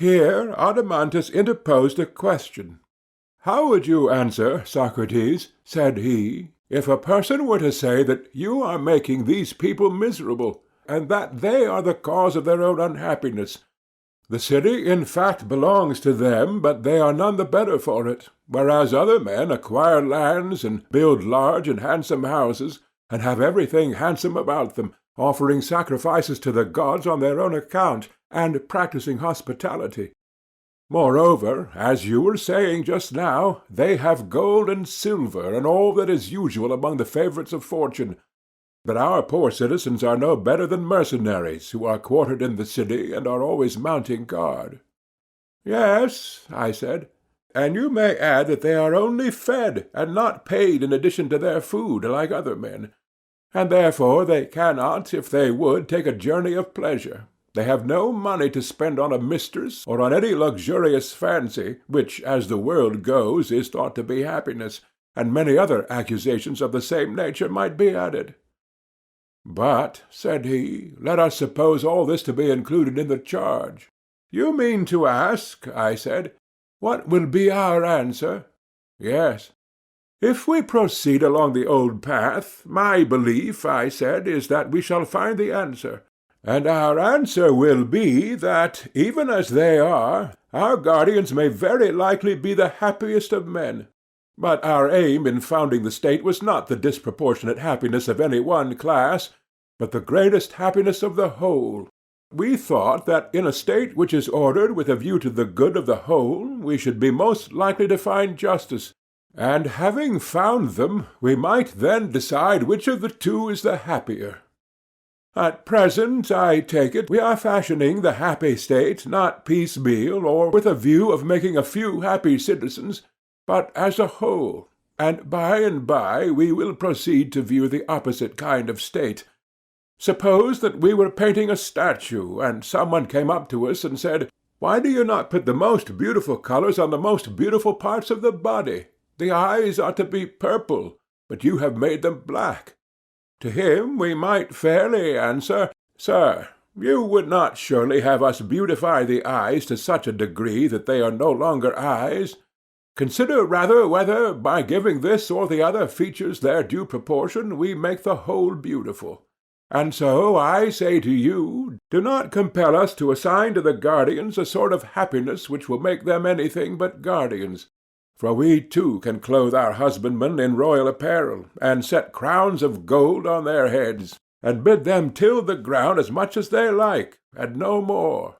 Here Adeimantus interposed a question. "How would you answer, Socrates," said he, "if a person were to say that you are making these people miserable, and that they are the cause of their own unhappiness? The city, in fact, belongs to them, but they are none the better for it, whereas other men acquire lands and build large and handsome houses, and have everything handsome about them, offering sacrifices to the gods on their own account, and practising hospitality. Moreover, as you were saying just now, they have gold and silver and all that is usual among the favourites of fortune. But our poor citizens are no better than mercenaries who are quartered in the city and are always mounting guard." "Yes," I said, "and you may add that they are only fed, and not paid in addition to their food, like other men. And therefore they cannot, if they would, take a journey of pleasure. They have no money to spend on a mistress, or on any luxurious fancy, which, as the world goes, is thought to be happiness, and many other accusations of the same nature might be added." "But," said he, "let us suppose all this to be included in the charge." "You mean to ask," I said, "what will be our answer?" "Yes." "If we proceed along the old path, my belief," I said, "is that we shall find the answer. And our answer will be that, even as they are, our guardians may very likely be the happiest of men. But our aim in founding the state was not the disproportionate happiness of any one class, but the greatest happiness of the whole. We thought that in a state which is ordered with a view to the good of the whole, we should be most likely to find justice, and having found them, we might then decide which of the two is the happier. At present, I take it, we are fashioning the happy state not piecemeal or with a view of making a few happy citizens, but as a whole, and by we will proceed to view the opposite kind of state. Suppose that we were painting a statue, and someone came up to us and said, 'Why do you not put the most beautiful colors on the most beautiful parts of the body? The eyes ought to be purple, but you have made them black.' To him we might fairly answer, 'Sir, you would not surely have us beautify the eyes to such a degree that they are no longer eyes? Consider rather whether, by giving this or the other features their due proportion, we make the whole beautiful. And so I say to you, do not compel us to assign to the guardians a sort of happiness which will make them anything but guardians. For we too can clothe our husbandmen in royal apparel, and set crowns of gold on their heads, and bid them till the ground as much as they like, and no more.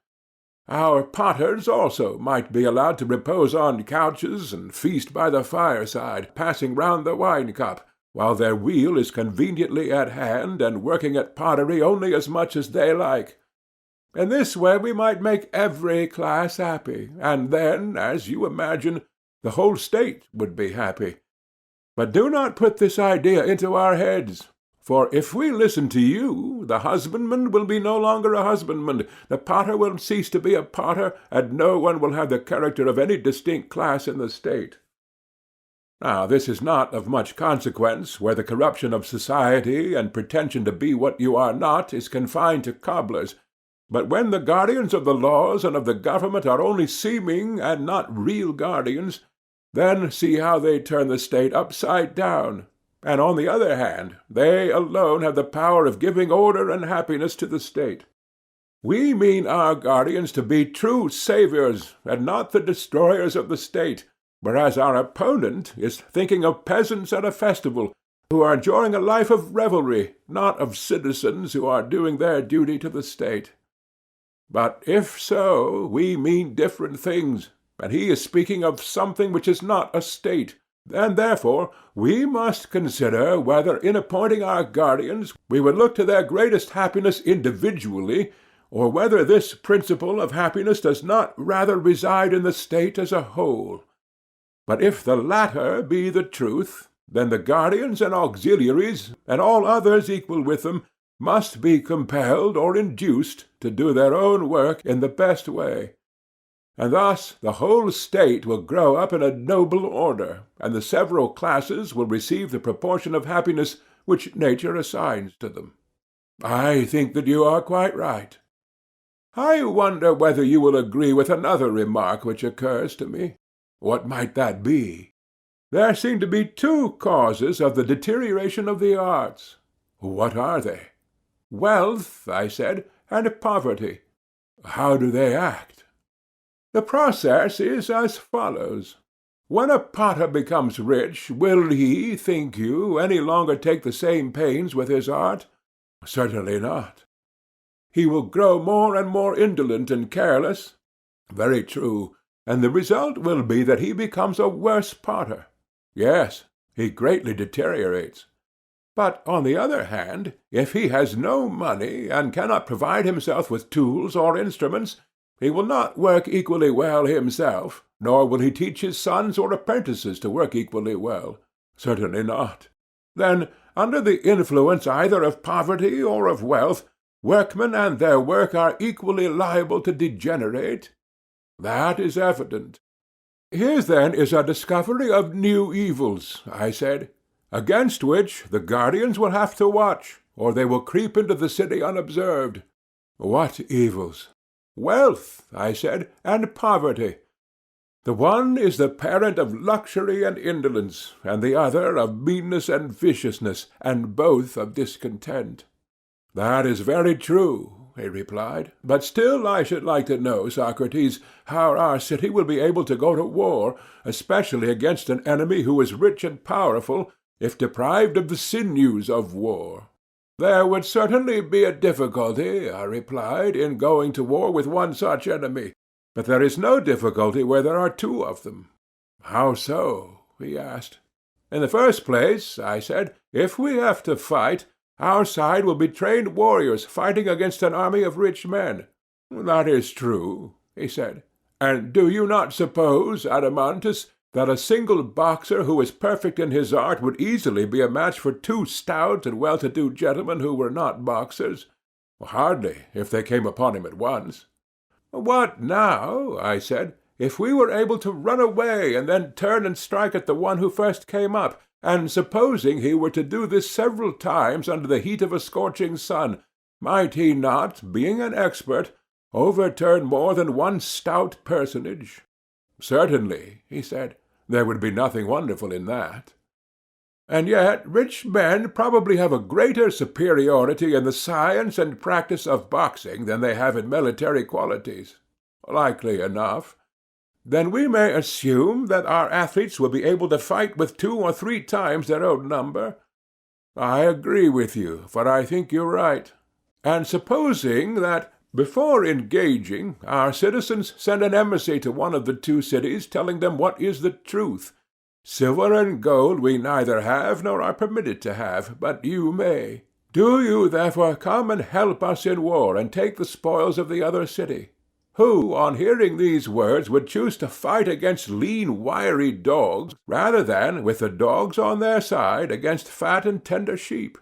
Our potters also might be allowed to repose on couches, and feast by the fireside, passing round the wine-cup, while their wheel is conveniently at hand, and working at pottery only as much as they like. In this way we might make every class happy, and then, as you imagine, the whole state would be happy. But do not put this idea into our heads, for if we listen to you, the husbandman will be no longer a husbandman, the potter will cease to be a potter, and no one will have the character of any distinct class in the state. Now this is not of much consequence where the corruption of society and pretension to be what you are not is confined to cobblers. But when the guardians of the laws and of the government are only seeming and not real guardians, then see how they turn the state upside down, and on the other hand, they alone have the power of giving order and happiness to the state. We mean our guardians to be true saviours, and not the destroyers of the state, whereas our opponent is thinking of peasants at a festival, who are enjoying a life of revelry, not of citizens who are doing their duty to the state. But if so, we mean different things, and he is speaking of something which is not a state, and therefore we must consider whether in appointing our guardians we would look to their greatest happiness individually, or whether this principle of happiness does not rather reside in the state as a whole. But if the latter be the truth, then the guardians and auxiliaries, and all others equal with them, must be compelled or induced to do their own work in the best way. And thus the whole state will grow up in a noble order, and the several classes will receive the proportion of happiness which nature assigns to them. I think that you are quite right. I wonder whether you will agree with another remark which occurs to me. What might that be? There seem to be two causes of the deterioration of the arts. What are they? Wealth, I said, and poverty. How do they act? The process is as follows. When a potter becomes rich, will he, think you, any longer take the same pains with his art? Certainly not. He will grow more and more indolent and careless. Very true, and the result will be that he becomes a worse potter. Yes, he greatly deteriorates. But, on the other hand, if he has no money, and cannot provide himself with tools or instruments, he will not work equally well himself, nor will he teach his sons or apprentices to work equally well. Certainly not. Then, under the influence either of poverty or of wealth, workmen and their work are equally liable to degenerate? That is evident. Here then is a discovery of new evils, I said, against which the guardians will have to watch, or they will creep into the city unobserved. What evils? Wealth, I said, and poverty. The one is the parent of luxury and indolence, and the other of meanness and viciousness, and both of discontent. That is very true, he replied, but still I should like to know, Socrates, how our city will be able to go to war, especially against an enemy who is rich and powerful, if deprived of the sinews of war. There would certainly be a difficulty, I replied, in going to war with one such enemy, but there is no difficulty where there are two of them. How so? He asked. In the first place, I said, if we have to fight, our side will be trained warriors fighting against an army of rich men. That is true, he said. And do you not suppose, Adeimantus, that a single boxer who is perfect in his art would easily be a match for two stout and well-to-do gentlemen who were not boxers? Hardly, if they came upon him at once. What now, I said, if we were able to run away and then turn and strike at the one who first came up, and supposing he were to do this several times under the heat of a scorching sun, might he not, being an expert, overturn more than one stout personage? Certainly, he said. There would be nothing wonderful in that. And yet rich men probably have a greater superiority in the science and practice of boxing than they have in military qualities. Likely enough. Then we may assume that our athletes will be able to fight with 2 or 3 times their own number? I agree with you, for I think you're right. And supposing that, before engaging, our citizens send an embassy to one of the 2 cities telling them what is the truth. Silver and gold we neither have nor are permitted to have, but you may. Do you therefore come and help us in war, and take the spoils of the other city? Who, on hearing these words, would choose to fight against lean, wiry dogs, rather than, with the dogs on their side, against fat and tender sheep?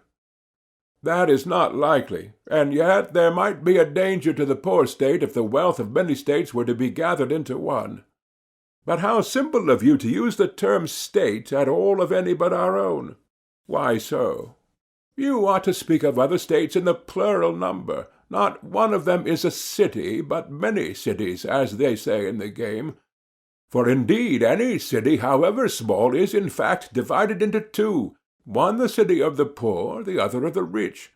That is not likely, and yet there might be a danger to the poor state if the wealth of many states were to be gathered into one. But how simple of you to use the term state at all of any but our own. Why so? You ought to speak of other states in the plural number. Not one of them is a city, but many cities, as they say in the game. For indeed any city, however small, is in fact divided into 2, one the city of the poor, the other of the rich.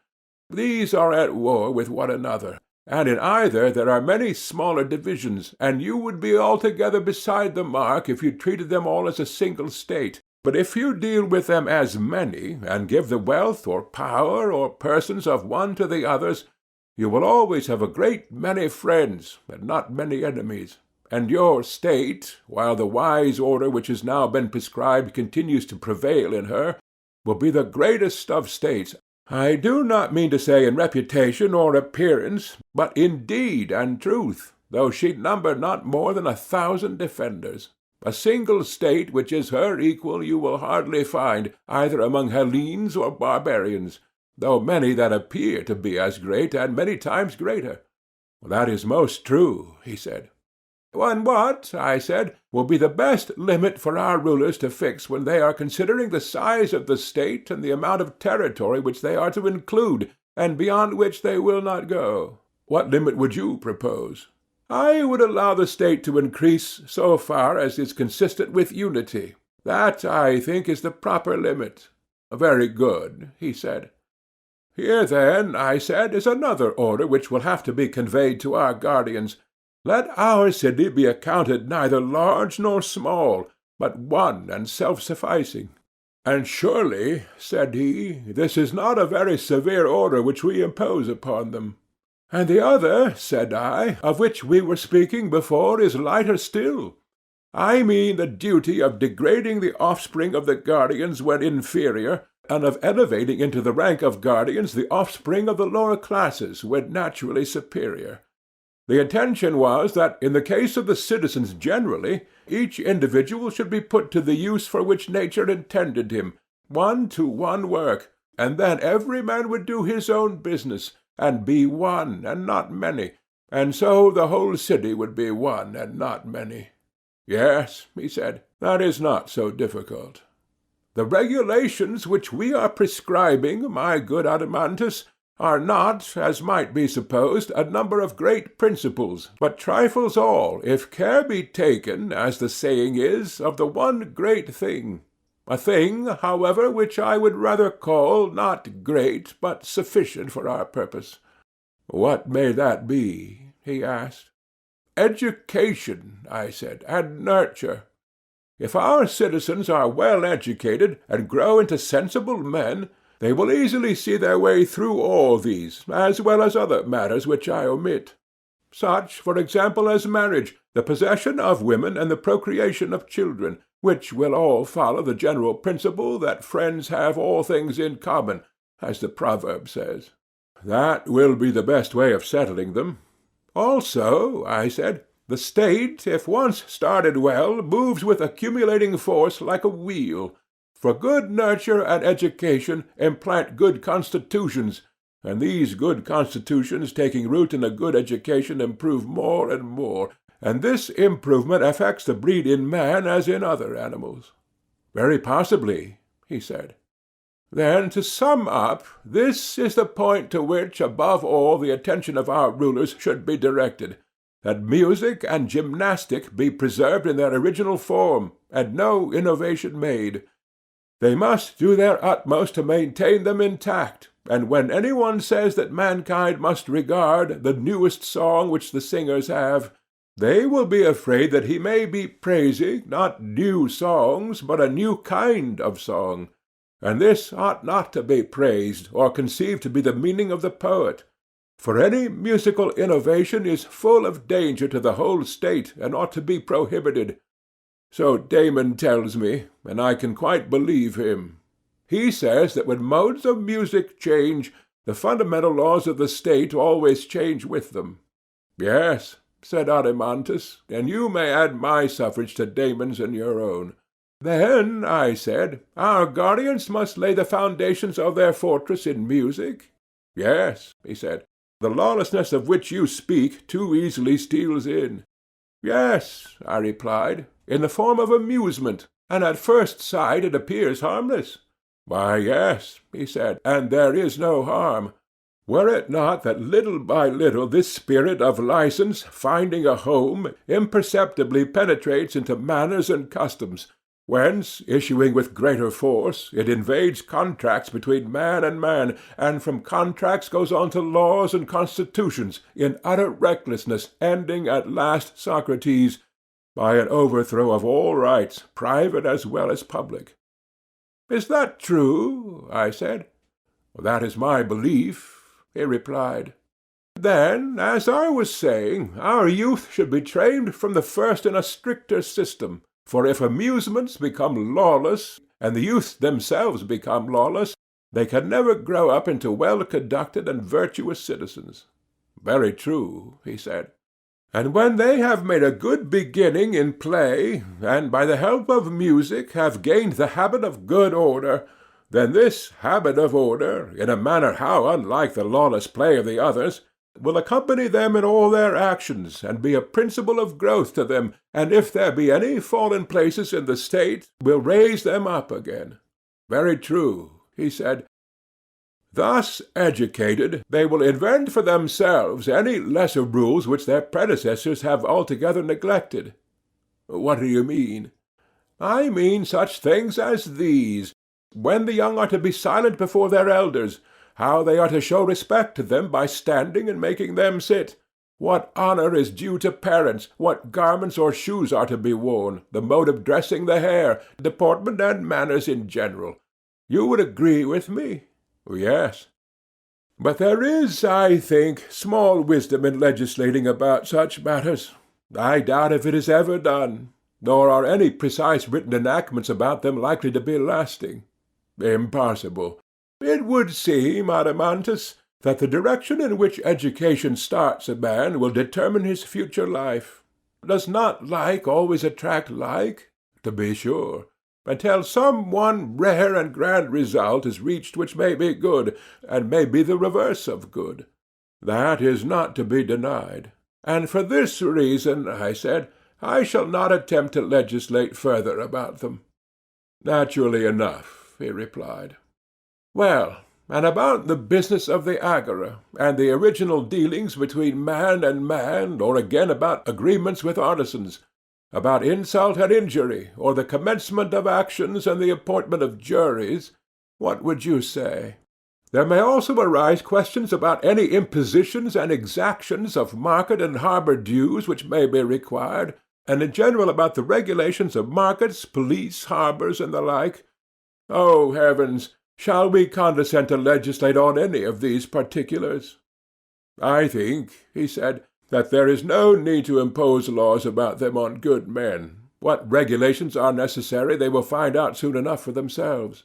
These are at war with one another, and in either there are many smaller divisions, and you would be altogether beside the mark if you treated them all as a single state. But if you deal with them as many, and give the wealth or power or persons of one to the others, you will always have a great many friends, and not many enemies. And your state, while the wise order which has now been prescribed continues to prevail in her, will be the greatest of states. I do not mean to say in reputation or appearance, but in deed and truth, though she number not more than 1,000 defenders. A single state which is her equal you will hardly find, either among Hellenes or barbarians, though many that appear to be as great, and many times greater. That is most true, he said. And what, I said, will be the best limit for our rulers to fix when they are considering the size of the state and the amount of territory which they are to include, and beyond which they will not go? What limit would you propose? I would allow the state to increase so far as is consistent with unity. That, I think, is the proper limit. Very good, he said. Here, then, I said, is another order which will have to be conveyed to our guardians. Let our city be accounted neither large nor small, but one and self-sufficing. And surely, said he, this is not a very severe order which we impose upon them. And the other, said I, of which we were speaking before, is lighter still. I mean the duty of degrading the offspring of the guardians when inferior, and of elevating into the rank of guardians the offspring of the lower classes when naturally superior. The intention was that, in the case of the citizens generally, each individual should be put to the use for which nature intended him, one to one work, and then every man would do his own business, and be one and not many, and so the whole city would be one and not many. Yes, he said, that is not so difficult. The regulations which we are prescribing, my good Adeimantus, are not, as might be supposed, a number of great principles, but trifles all, if care be taken, as the saying is, of the one great thing. A thing, however, which I would rather call not great, but sufficient for our purpose. What may that be? He asked. Education, I said, and nurture. If our citizens are well educated and grow into sensible men, they will easily see their way through all these, as well as other matters which I omit. Such, for example, as marriage, the possession of women, and the procreation of children, which will all follow the general principle that friends have all things in common, as the proverb says. That will be the best way of settling them. Also, I said, the state, if once started well, moves with accumulating force like a wheel. For good nurture and education implant good constitutions, and these good constitutions taking root in a good education improve more and more, and this improvement affects the breed in man as in other animals. Very possibly, he said. Then, to sum up, this is the point to which, above all, the attention of our rulers should be directed, that music and gymnastic be preserved in their original form, and no innovation made. They must do their utmost to maintain them intact, and when any one says that mankind must regard the newest song which the singers have, they will be afraid that he may be praising, not new songs, but a new kind of song. And this ought not to be praised, or conceived to be the meaning of the poet. For any musical innovation is full of danger to the whole state, and ought to be prohibited. So Damon tells me, and I can quite believe him. He says that when modes of music change, the fundamental laws of the state always change with them. Yes, said Adeimantus, and you may add my suffrage to Damon's and your own. Then, I said, our guardians must lay the foundations of their fortress in music? Yes, he said, the lawlessness of which you speak too easily steals in. Yes, I replied, in the form of amusement, and at first sight it appears harmless. Why, yes, he said, and there is no harm. Were it not that little by little this spirit of license, finding a home, imperceptibly penetrates into manners and customs, whence, issuing with greater force, it invades contracts between man, and from contracts goes on to laws and constitutions, in utter recklessness, ending at last, Socrates, by an overthrow of all rights, private as well as public. Is that true? I said. That is my belief, he replied. Then, as I was saying, our youth should be trained from the first in a stricter system. For if amusements become lawless, and the youth themselves become lawless, they can never grow up into well-conducted and virtuous citizens. Very true, he said. And when they have made a good beginning in play, and by the help of music have gained the habit of good order, then this habit of order, in a manner how unlike the lawless play of the others, will accompany them in all their actions, and be a principle of growth to them, and if there be any fallen places in the state, will raise them up again. Very true, he said. Thus educated, they will invent for themselves any lesser rules which their predecessors have altogether neglected. What do you mean? I mean such things as these: when the young are to be silent before their elders, how they are to show respect to them by standing and making them sit, what honor is due to parents, what garments or shoes are to be worn, the mode of dressing the hair, deportment and manners in general. You would agree with me? Yes. But there is, I think, small wisdom in legislating about such matters. I doubt if it is ever done, nor are any precise written enactments about them likely to be lasting. Impossible. It would seem, Adeimantus, that the direction in which education starts a man will determine his future life. Does not like always attract like? To be sure. Until some one rare and grand result is reached which may be good, and may be the reverse of good. That is not to be denied. And for this reason, I said, I shall not attempt to legislate further about them. Naturally enough, he replied. Well, and about the business of the agora, and the original dealings between man and man, or again about agreements with artisans, about insult and injury, or the commencement of actions and the appointment of juries, what would you say? There may also arise questions about any impositions and exactions of market and harbour dues which may be required, and in general about the regulations of markets, police, harbours, and the like. Oh, heavens! Shall we condescend to legislate on any of these particulars? I think, he said, that there is no need to impose laws about them on good men. What regulations are necessary they will find out soon enough for themselves.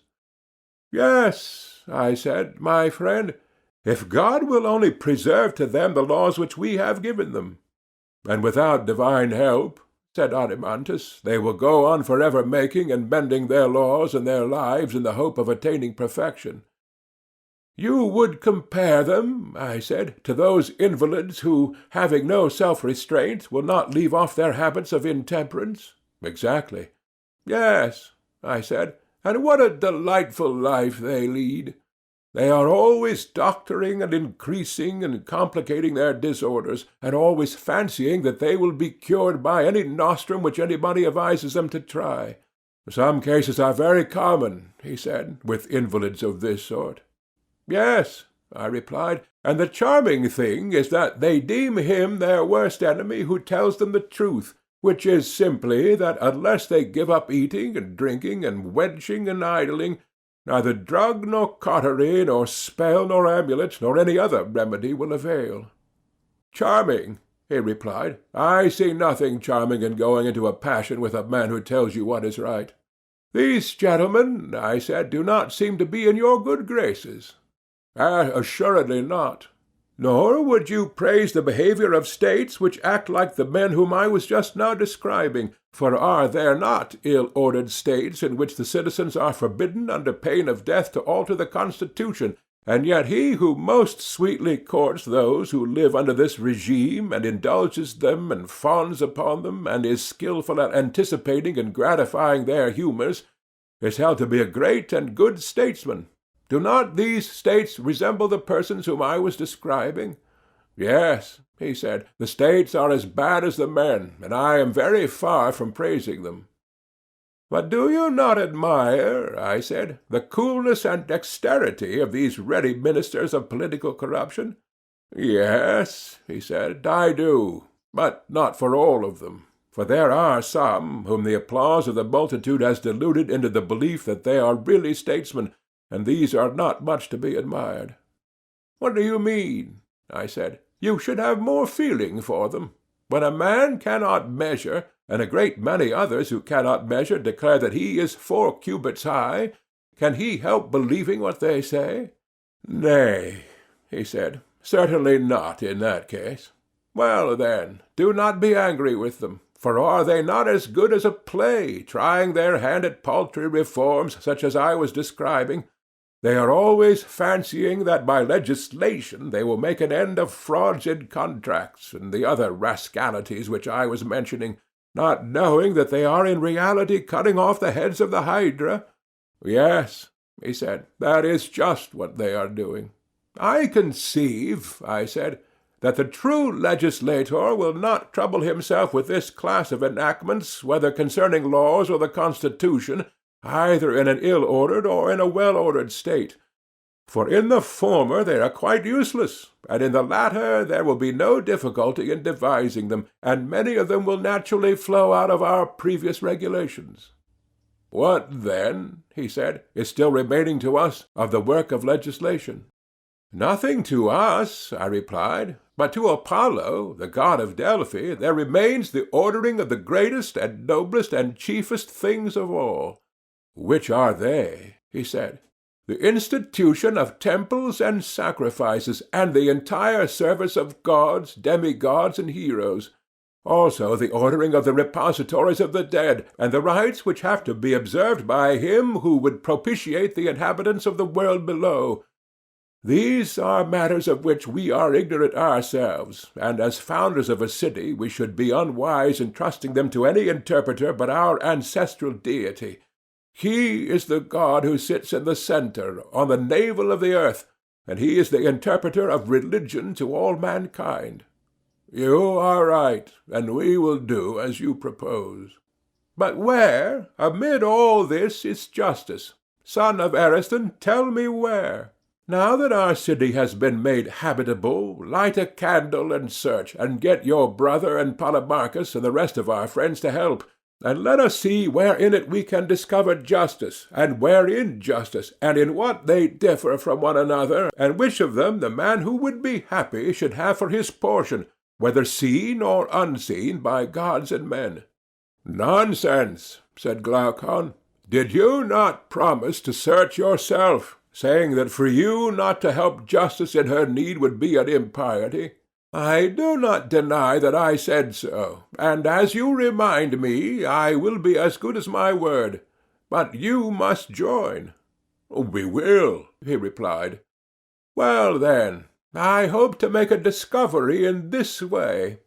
Yes, I said, my friend, if God will only preserve to them the laws which we have given them. And without divine help, said Adeimantus, they will go on forever making and bending their laws and their lives in the hope of attaining perfection. You would compare them, I said, to those invalids who, having no self-restraint, will not leave off their habits of intemperance? Exactly. Yes, I said, and what a delightful life they lead! They are always doctoring and increasing and complicating their disorders, and always fancying that they will be cured by any nostrum which anybody advises them to try. Some cases are very common, he said, with invalids of this sort. Yes, I replied, and the charming thing is that they deem him their worst enemy who tells them the truth, which is simply that unless they give up eating and drinking and wenching and idling, neither drug nor cautery nor spell nor amulet nor any other remedy will avail. Charming, he replied. I see nothing charming in going into a passion with a man who tells you what is right. These gentlemen, I said, do not seem to be in your good graces. Assuredly not. Nor would you praise the behavior of states which act like the men whom I was just now describing, for are there not ill-ordered states in which the citizens are forbidden under pain of death to alter the constitution, and yet he who most sweetly courts those who live under this regime, and indulges them, and fawns upon them, and is skilful at anticipating and gratifying their humours, is held to be a great and good statesman? Do not these states resemble the persons whom I was describing? Yes, he said, the states are as bad as the men, and I am very far from praising them. But do you not admire, I said, the coolness and dexterity of these ready ministers of political corruption? Yes, he said, I do, but not for all of them. For there are some whom the applause of the multitude has deluded into the belief that they are really statesmen, and these are not much to be admired. What do you mean? I said. You should have more feeling for them. When a man cannot measure, and a great many others who cannot measure declare that he is 4 cubits high, can he help believing what they say? Nay, he said, certainly not in that case. Well, then, do not be angry with them, for are they not as good as a play, trying their hand at paltry reforms such as I was describing? They are always fancying that by legislation they will make an end of frauds in contracts and the other rascalities which I was mentioning, not knowing that they are in reality cutting off the heads of the hydra. Yes, he said. "That is just what they are doing." "I conceive," I said, "that the true legislator will not trouble himself with this class of enactments, whether concerning laws or the Constitution, either in an ill-ordered or in a well-ordered state. For in the former they are quite useless, and in the latter there will be no difficulty in devising them, and many of them will naturally flow out of our previous regulations." "What, then," he said, "is still remaining to us of the work of legislation?" "Nothing to us," I replied, "but to Apollo, the god of Delphi, there remains the ordering of the greatest and noblest and chiefest things of all." "Which are they?" he said. "The institution of temples and sacrifices, and the entire service of gods, demigods, and heroes. Also the ordering of the repositories of the dead, and the rites which have to be observed by him who would propitiate the inhabitants of the world below. These are matters of which we are ignorant ourselves, and as founders of a city we should be unwise in trusting them to any interpreter but our ancestral deity. He is the god who sits in the centre, on the navel of the earth, and he is the interpreter of religion to all mankind." "You are right, and we will do as you propose." "But where, amid all this, is justice? Son of Ariston, tell me where. Now that our city has been made habitable, light a candle and search, and get your brother and Polemarchus and the rest of our friends to help, and let us see where in it we can discover justice, and where injustice, and in what they differ from one another, and which of them the man who would be happy should have for his portion, whether seen or unseen by gods and men." "Nonsense," said Glaucon. "Did you not promise to search yourself, saying that for you not to help justice in her need would be an impiety?" "I do not deny that I said so, and as you remind me, I will be as good as my word. But you must join." "We will," he replied. "Well, then, I hope to make a discovery in this way.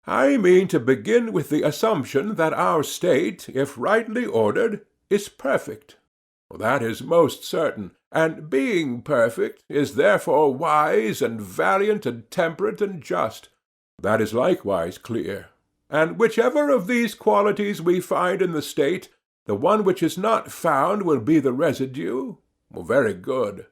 I mean to begin with the assumption that our state, if rightly ordered, is perfect. That is most certain, and being perfect, is therefore wise and valiant and temperate and just. That is likewise clear. And whichever of these qualities we find in the state, the one which is not found will be the residue. Very good.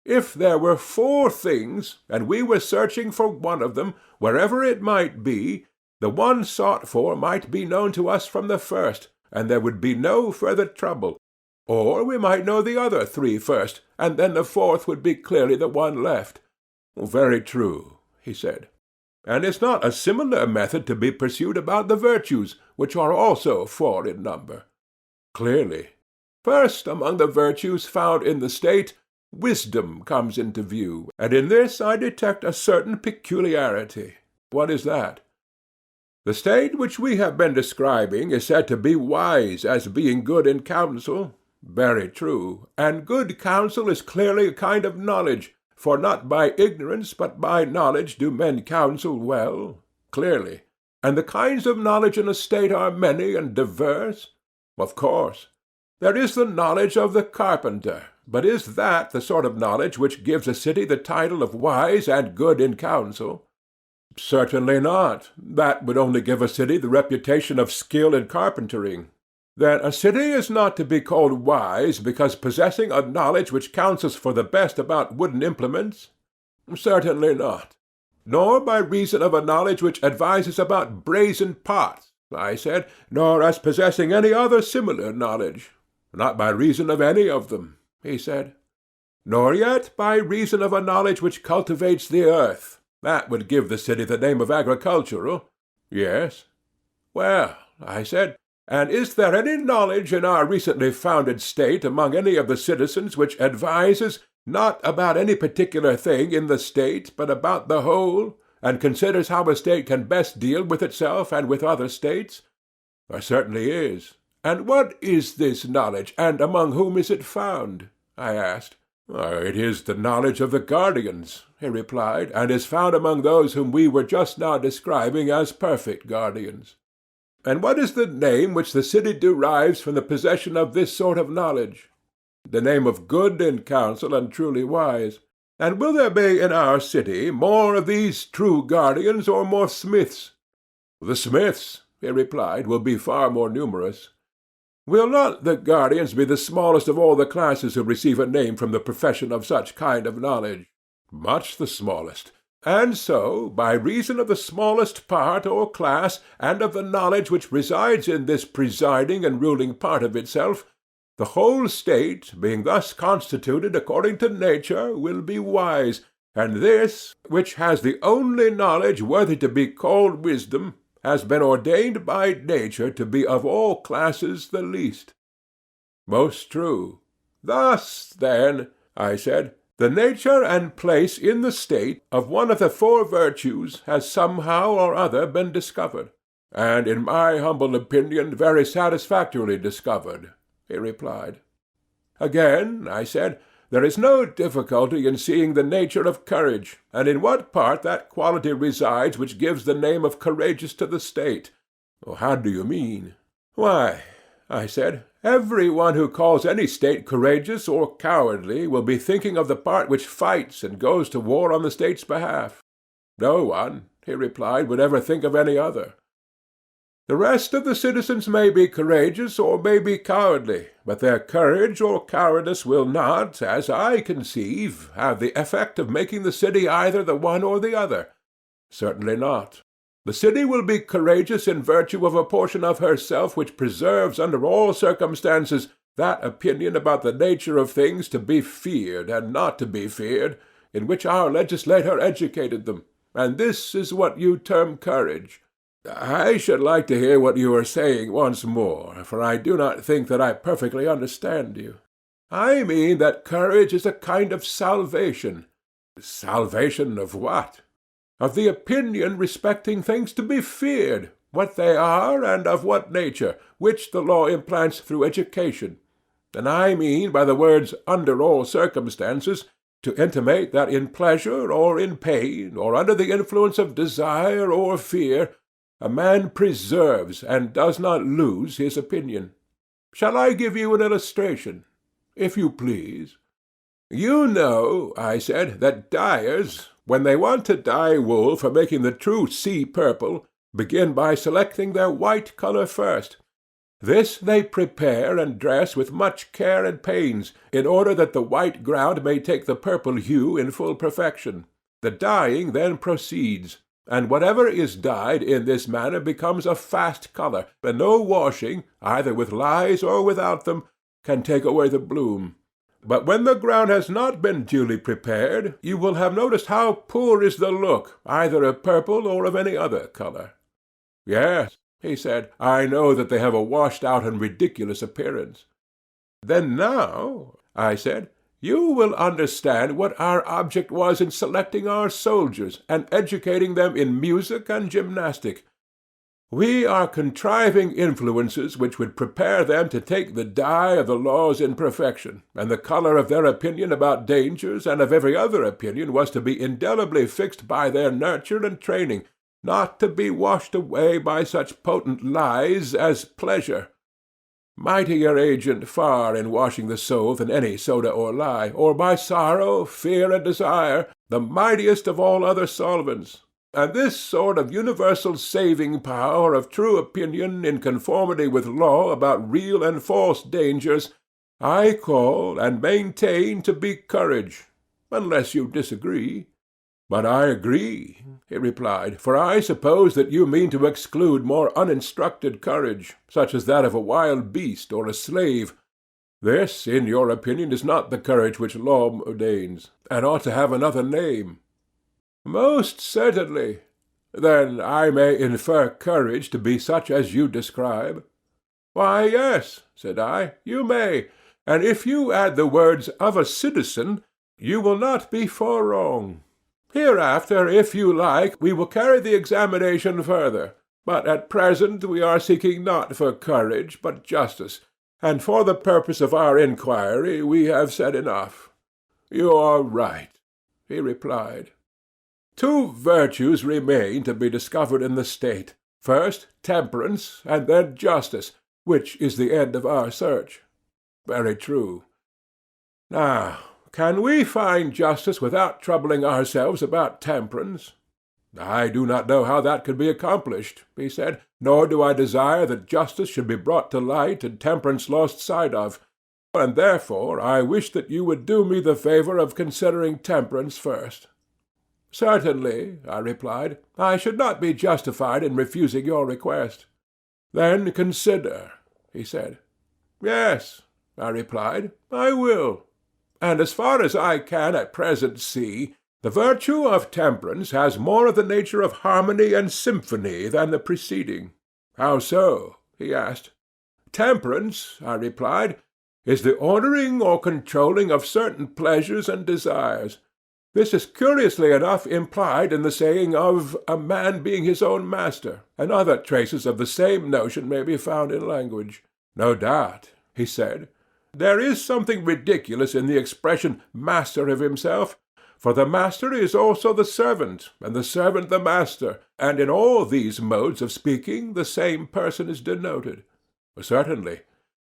If there were 4 things, and we were searching for one of them, wherever it might be, the one sought for might be known to us from the first, and there would be no further trouble. Or we might know the other 3 first, and then the 4th would be clearly the one left." "Very true," he said. "And is not a similar method to be pursued about the virtues, which are also 4 in number?" "Clearly. First among the virtues found in the state, wisdom comes into view, and in this I detect a certain peculiarity." "What is that?" "The state which we have been describing is said to be wise as being good in counsel." "Very true. And good counsel is clearly a kind of knowledge, for not by ignorance but by knowledge do men counsel well." "Clearly. And the kinds of knowledge in a state are many and diverse?" "Of course. There is the knowledge of the carpenter, but is that the sort of knowledge which gives a city the title of wise and good in counsel?" "Certainly not. That would only give a city the reputation of skill in carpentering." "Then a city is not to be called wise because possessing a knowledge which counsels for the best about wooden implements?" "Certainly not." "Nor by reason of a knowledge which advises about brazen pots," I said, "nor as possessing any other similar knowledge?" "Not by reason of any of them," he said. "Nor yet by reason of a knowledge which cultivates the earth. That would give the city the name of agricultural." "Yes." "Well," I said, "and is there any knowledge in our recently founded state among any of the citizens which advises, not about any particular thing in the state, but about the whole, and considers how a state can best deal with itself and with other states?" "There certainly is." "And what is this knowledge, and among whom is it found?" I asked. "It is the knowledge of the guardians," he replied, "and is found among those whom we were just now describing as perfect guardians." "And what is the name which the city derives from the possession of this sort of knowledge?" the name of good in counsel and truly wise. And will there be in our city more of these true guardians or more smiths? The smiths, he replied, will be far more numerous. Will not the guardians be the smallest of all the classes who receive a name from the profession of such kind of knowledge? Much the smallest. And so, by reason of the smallest part or class, and of the knowledge which resides in this presiding and ruling part of itself, the whole state, being thus constituted according to nature, will be wise, and this, which has the only knowledge worthy to be called wisdom, has been ordained by nature to be of all classes the least. Most true. Thus, then, I said, the nature and place in the state of one of the four virtues has somehow or other been discovered, and in my humble opinion very satisfactorily discovered, he replied. Again, I said, there is no difficulty in seeing the nature of courage, and in what part that quality resides which gives the name of courageous to the state. How do you mean? Why, I said, every one who calls any state courageous or cowardly will be thinking of the part which fights and goes to war on the state's behalf. No one, he replied, would ever think of any other. The rest of the citizens may be courageous or may be cowardly, but their courage or cowardice will not, as I conceive, have the effect of making the city either the one or the other. Certainly not. The city will be courageous in virtue of a portion of herself which preserves under all circumstances that opinion about the nature of things to be feared and not to be feared, in which our legislator educated them, and this is what you term courage. I should like to hear what you are saying once more, for I do not think that I perfectly understand you. I mean that courage is a kind of salvation. Salvation of what? Of the opinion respecting things to be feared, what they are and of what nature, which the law implants through education. And I mean by the words under all circumstances to intimate that in pleasure or in pain, or under the influence of desire or fear, a man preserves and does not lose his opinion. Shall I give you an illustration? If you please. You know, I said, that dyers, when they want to dye wool for making the true sea purple, begin by selecting their white colour first. This they prepare and dress with much care and pains, in order that the white ground may take the purple hue in full perfection. The dyeing then proceeds, and whatever is dyed in this manner becomes a fast colour, and no washing, either with lyes or without them, can take away the bloom. But when the ground has not been duly prepared, you will have noticed how poor is the look, either of purple or of any other colour. Yes, he said, I know that they have a washed-out and ridiculous appearance. Then now, I said, you will understand what our object was in selecting our soldiers, and educating them in music and gymnastic. We are contriving influences which would prepare them to take the dye of the laws in perfection, and the colour of their opinion about dangers and of every other opinion was to be indelibly fixed by their nurture and training, not to be washed away by such potent lies as pleasure. Mightier agent far in washing the soul than any soda or lie, or by sorrow, fear, and desire, the mightiest of all other solvents. And this sort of universal saving power of true opinion in conformity with law about real and false dangers, I call and maintain to be courage, unless you disagree. But I agree, he replied, for I suppose that you mean to exclude more uninstructed courage, such as that of a wild beast or a slave. This, in your opinion, is not the courage which law ordains, and ought to have another name. Most certainly. Then I may infer courage to be such as you describe. Why, yes, said I, you may, and if you add the words of a citizen, you will not be far wrong. Hereafter, if you like, we will carry the examination further, but at present we are seeking not for courage, but justice, and for the purpose of our inquiry we have said enough. You are right, he replied. Two virtues remain to be discovered in the state, first temperance, and then justice, which is the end of our search. Very true. Now, can we find justice without troubling ourselves about temperance? I do not know how that could be accomplished, he said, nor do I desire that justice should be brought to light and temperance lost sight of, and therefore I wish that you would do me the favour of considering temperance first. Certainly, I replied, I should not be justified in refusing your request. Then consider, he said. Yes, I replied, I will. And as far as I can at present see, the virtue of temperance has more of the nature of harmony and symphony than the preceding. How so? He asked. Temperance, I replied, is the ordering or controlling of certain pleasures and desires. This is curiously enough implied in the saying of a man being his own master, and other traces of the same notion may be found in language. No doubt, he said, there is something ridiculous in the expression master of himself, for the master is also the servant, and the servant the master, and in all these modes of speaking the same person is denoted. Certainly.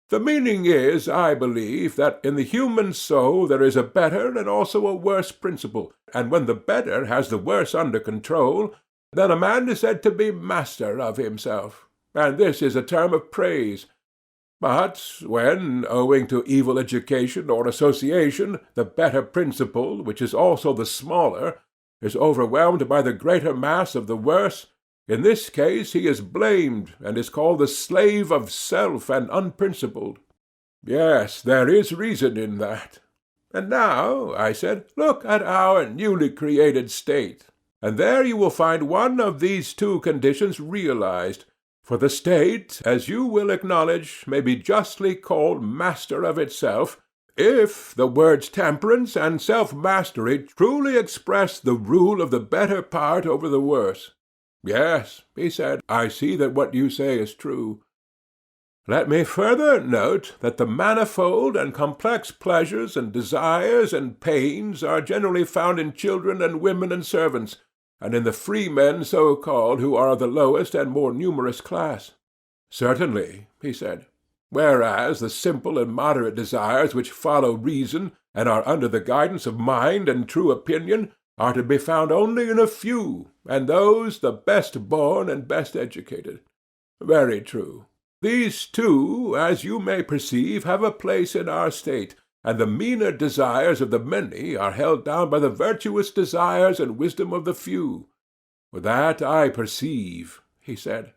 The meaning is, I believe, that in the human soul there is a better and also a worse principle, and when the better has the worse under control, then a man is said to be master of himself, and this is a term of praise. But when, owing to evil education or association, the better principle, which is also the smaller, is overwhelmed by the greater mass of the worse, in this case he is blamed, and is called the slave of self and unprincipled. Yes, there is reason in that. And now, I said, look at our newly created state, and there you will find one of these two conditions realized. For the state, as you will acknowledge, may be justly called master of itself, if the words temperance and self-mastery truly express the rule of the better part over the worse. Yes, he said, I see that what you say is true. Let me further note that the manifold and complex pleasures and desires and pains are generally found in children and women and servants, and in the freemen so-called, who are the lowest and more numerous class. Certainly, he said. Whereas the simple and moderate desires which follow reason, and are under the guidance of mind and true opinion, are to be found only in a few, and those the best born and best educated. Very true. These too, as you may perceive, have a place in our state, and the meaner desires of the many are held down by the virtuous desires and wisdom of the few. That I perceive, he said.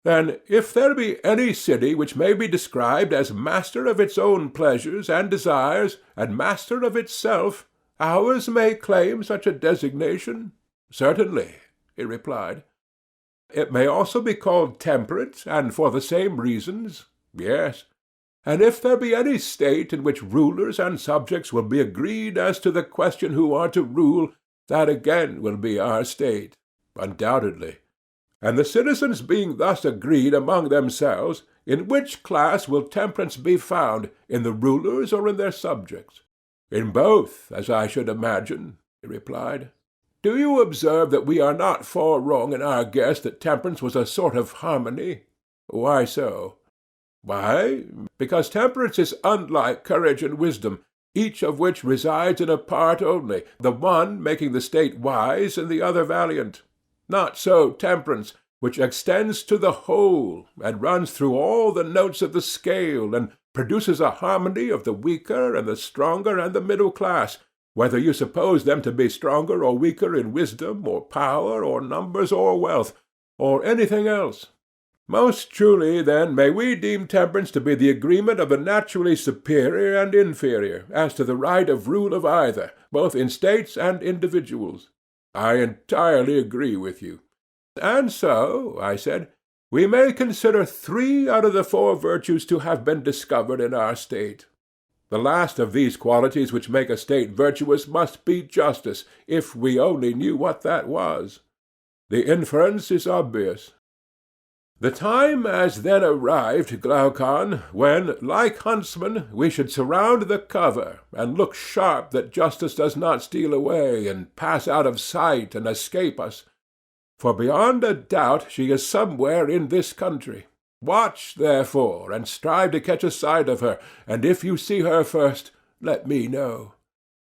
Then, if there be any city which may be described as master of its own pleasures and desires, and master of itself, ours may claim such a designation? Certainly, he replied. It may also be called temperate, and for the same reasons? Yes. And if there be any state in which rulers and subjects will be agreed as to the question who are to rule, that again will be our state, undoubtedly. And the citizens being thus agreed among themselves, in which class will temperance be found, in the rulers or in their subjects? In both, as I should imagine, he replied. Do you observe that we are not far wrong in our guess that temperance was a sort of harmony? Why so? Why, because temperance is unlike courage and wisdom, each of which resides in a part only, the one making the state wise and the other valiant. Not so temperance, which extends to the whole, and runs through all the notes of the scale, and produces a harmony of the weaker and the stronger and the middle class, whether you suppose them to be stronger or weaker in wisdom or power or numbers or wealth, or anything else. Most truly, then, may we deem temperance to be the agreement of the naturally superior and inferior, as to the right of rule of either, both in states and individuals. I entirely agree with you. And so, I said, we may consider 3 out of the 4 virtues to have been discovered in our state. The last of these qualities which make a state virtuous must be justice, if we only knew what that was. The inference is obvious. The time has then arrived, Glaucon, when, like huntsmen, we should surround the cover, and look sharp that justice does not steal away, and pass out of sight, and escape us. For beyond a doubt she is somewhere in this country. Watch, therefore, and strive to catch a sight of her, and if you see her first, let me know.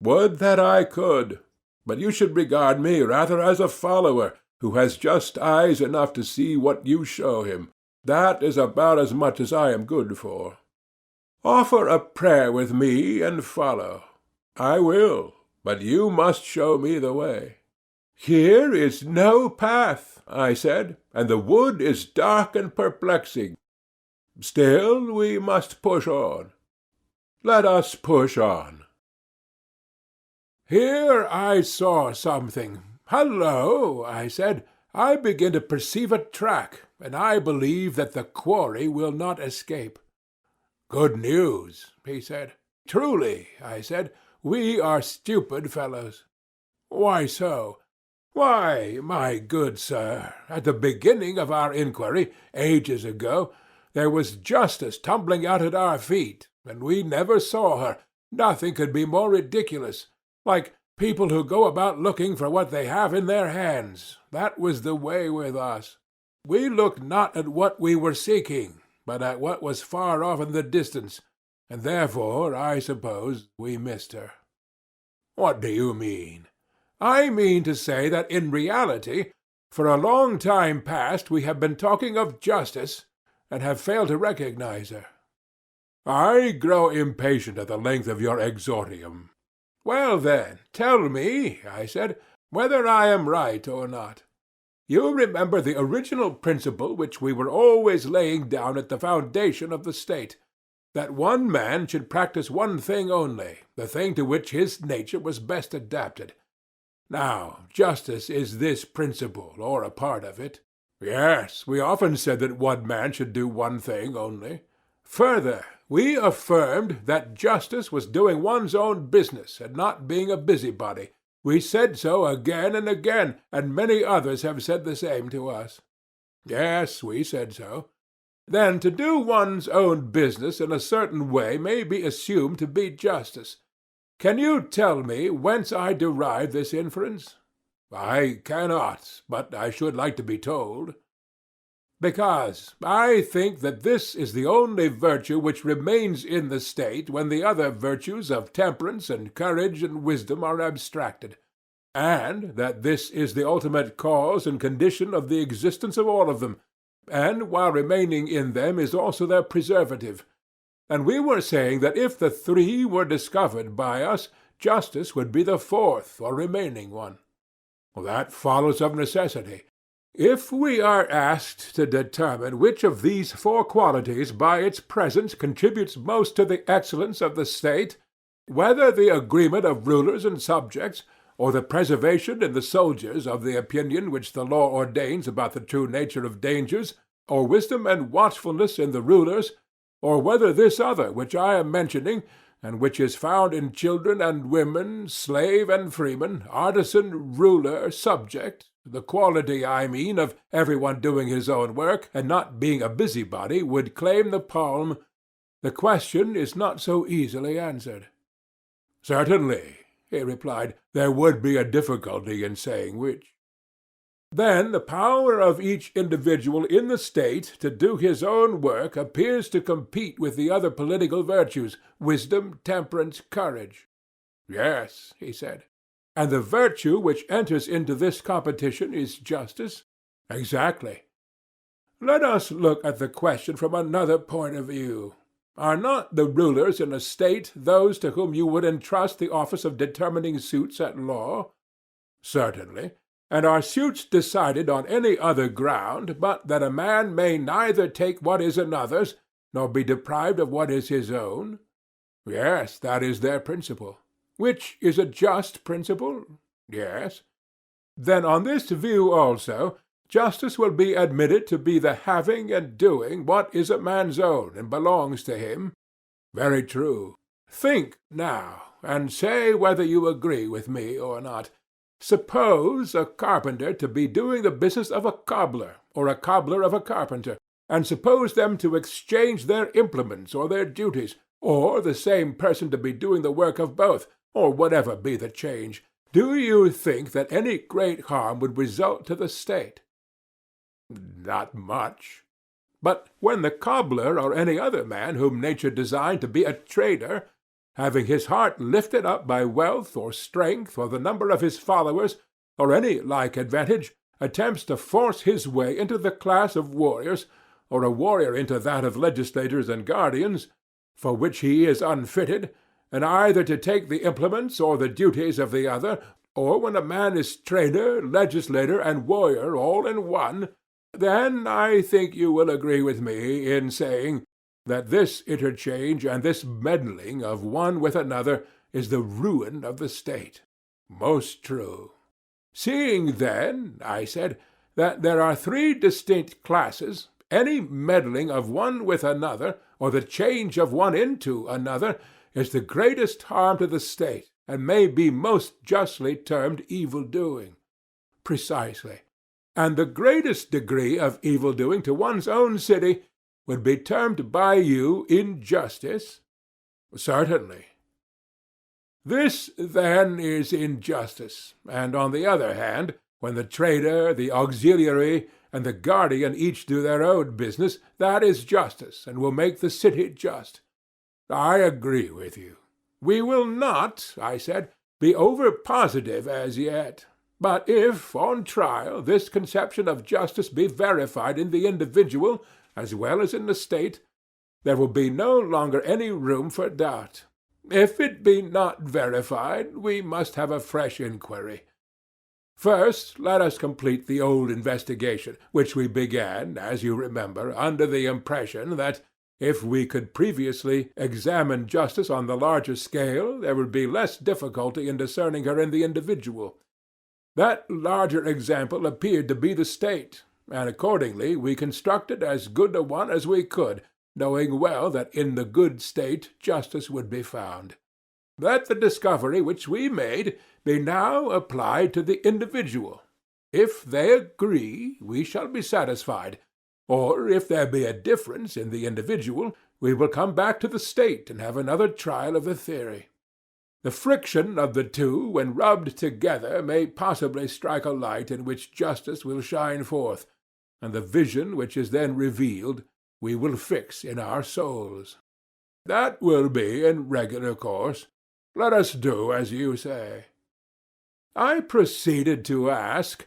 Would that I could, but you should regard me rather as a follower who has just eyes enough to see what you show him. That is about as much as I am good for. Offer a prayer with me and follow. I will, but you must show me the way. Here is no path, I said, and the wood is dark and perplexing. Still we must push on. Let us push on. Here I saw something. Hullo, I said, I begin to perceive a track, and I believe that the quarry will not escape. Good news, he said. Truly, I said, we are stupid fellows. Why so? Why, my good sir, at the beginning of our inquiry, ages ago, there was justice tumbling out at our feet, and we never saw her. Nothing could be more ridiculous. Like people who go about looking for what they have in their hands. That was the way with us. We looked not at what we were seeking, but at what was far off in the distance, and therefore, I suppose, we missed her. What do you mean? I mean to say that in reality, for a long time past we have been talking of justice, and have failed to recognize her. I grow impatient at the length of your exordium. Well then, tell me, I said, whether I am right or not. You remember the original principle which we were always laying down at the foundation of the state, that one man should practice one thing only, the thing to which his nature was best adapted. Now, justice is this principle, or a part of it. Yes, we often said that one man should do one thing only. Further, we affirmed that justice was doing one's own business and not being a busybody. We said so again and again, and many others have said the same to us. Yes, we said so. Then to do one's own business in a certain way may be assumed to be justice. Can you tell me whence I derive this inference? I cannot, but I should like to be told. Because I think that this is the only virtue which remains in the state when the other virtues of temperance and courage and wisdom are abstracted, and that this is the ultimate cause and condition of the existence of all of them, and while remaining in them is also their preservative. And we were saying that if the three were discovered by us, justice would be the fourth or remaining one. Well, that follows of necessity. If we are asked to determine which of these four qualities by its presence contributes most to the excellence of the state, whether the agreement of rulers and subjects, or the preservation in the soldiers of the opinion which the law ordains about the true nature of dangers, or wisdom and watchfulness in the rulers, or whether this other which I am mentioning, and which is found in children and women, slave and freeman, artisan, ruler, subject, the quality, I mean, of every one doing his own work, and not being a busybody, would claim the palm, the question is not so easily answered. Certainly, he replied, there would be a difficulty in saying which. Then the power of each individual in the state to do his own work appears to compete with the other political virtues, wisdom, temperance, courage. Yes, he said. And the virtue which enters into this competition is justice? Exactly. Let us look at the question from another point of view. Are not the rulers in a state those to whom you would entrust the office of determining suits at law? Certainly. And are suits decided on any other ground but that a man may neither take what is another's, nor be deprived of what is his own? Yes, that is their principle. Which is a just principle? Yes. Then on this view also, justice will be admitted to be the having and doing what is a man's own and belongs to him? Very true. Think now, and say whether you agree with me or not. Suppose a carpenter to be doing the business of a cobbler, or a cobbler of a carpenter, and suppose them to exchange their implements or their duties, or the same person to be doing the work of both, or whatever be the change. Do you think that any great harm would result to the state? Not much. But when the cobbler or any other man whom nature designed to be a trader, having his heart lifted up by wealth or strength or the number of his followers, or any like advantage, attempts to force his way into the class of warriors, or a warrior into that of legislators and guardians, for which he is unfitted, and either to take the implements or the duties of the other, or when a man is trader, legislator, and warrior all in one, then I think you will agree with me in saying that this interchange and this meddling of one with another is the ruin of the state. Most true. Seeing, then, I said, that there are three distinct classes, any meddling of one with another, or the change of one into another, is the greatest harm to the state, and may be most justly termed evil-doing. Precisely. And the greatest degree of evil-doing to one's own city would be termed by you injustice? Certainly. This, then, is injustice, and on the other hand, when the trader, the auxiliary, and the guardian each do their own business, that is justice, and will make the city just. I agree with you. We will not, I said, be over-positive as yet. But if, on trial, this conception of justice be verified in the individual as well as in the state, there will be no longer any room for doubt. If it be not verified, we must have a fresh inquiry. First, let us complete the old investigation, which we began, as you remember, under the impression that, if we could previously examine justice on the larger scale, there would be less difficulty in discerning her in the individual. That larger example appeared to be the state, and accordingly we constructed as good a one as we could, knowing well that in the good state justice would be found. Let the discovery which we made be now applied to the individual. If they agree, we shall be satisfied, or if there be a difference in the individual, we will come back to the state and have another trial of the theory. The friction of the two, when rubbed together, may possibly strike a light in which justice will shine forth, and the vision which is then revealed we will fix in our souls. That will be in regular course. Let us do as you say. I proceeded to ask,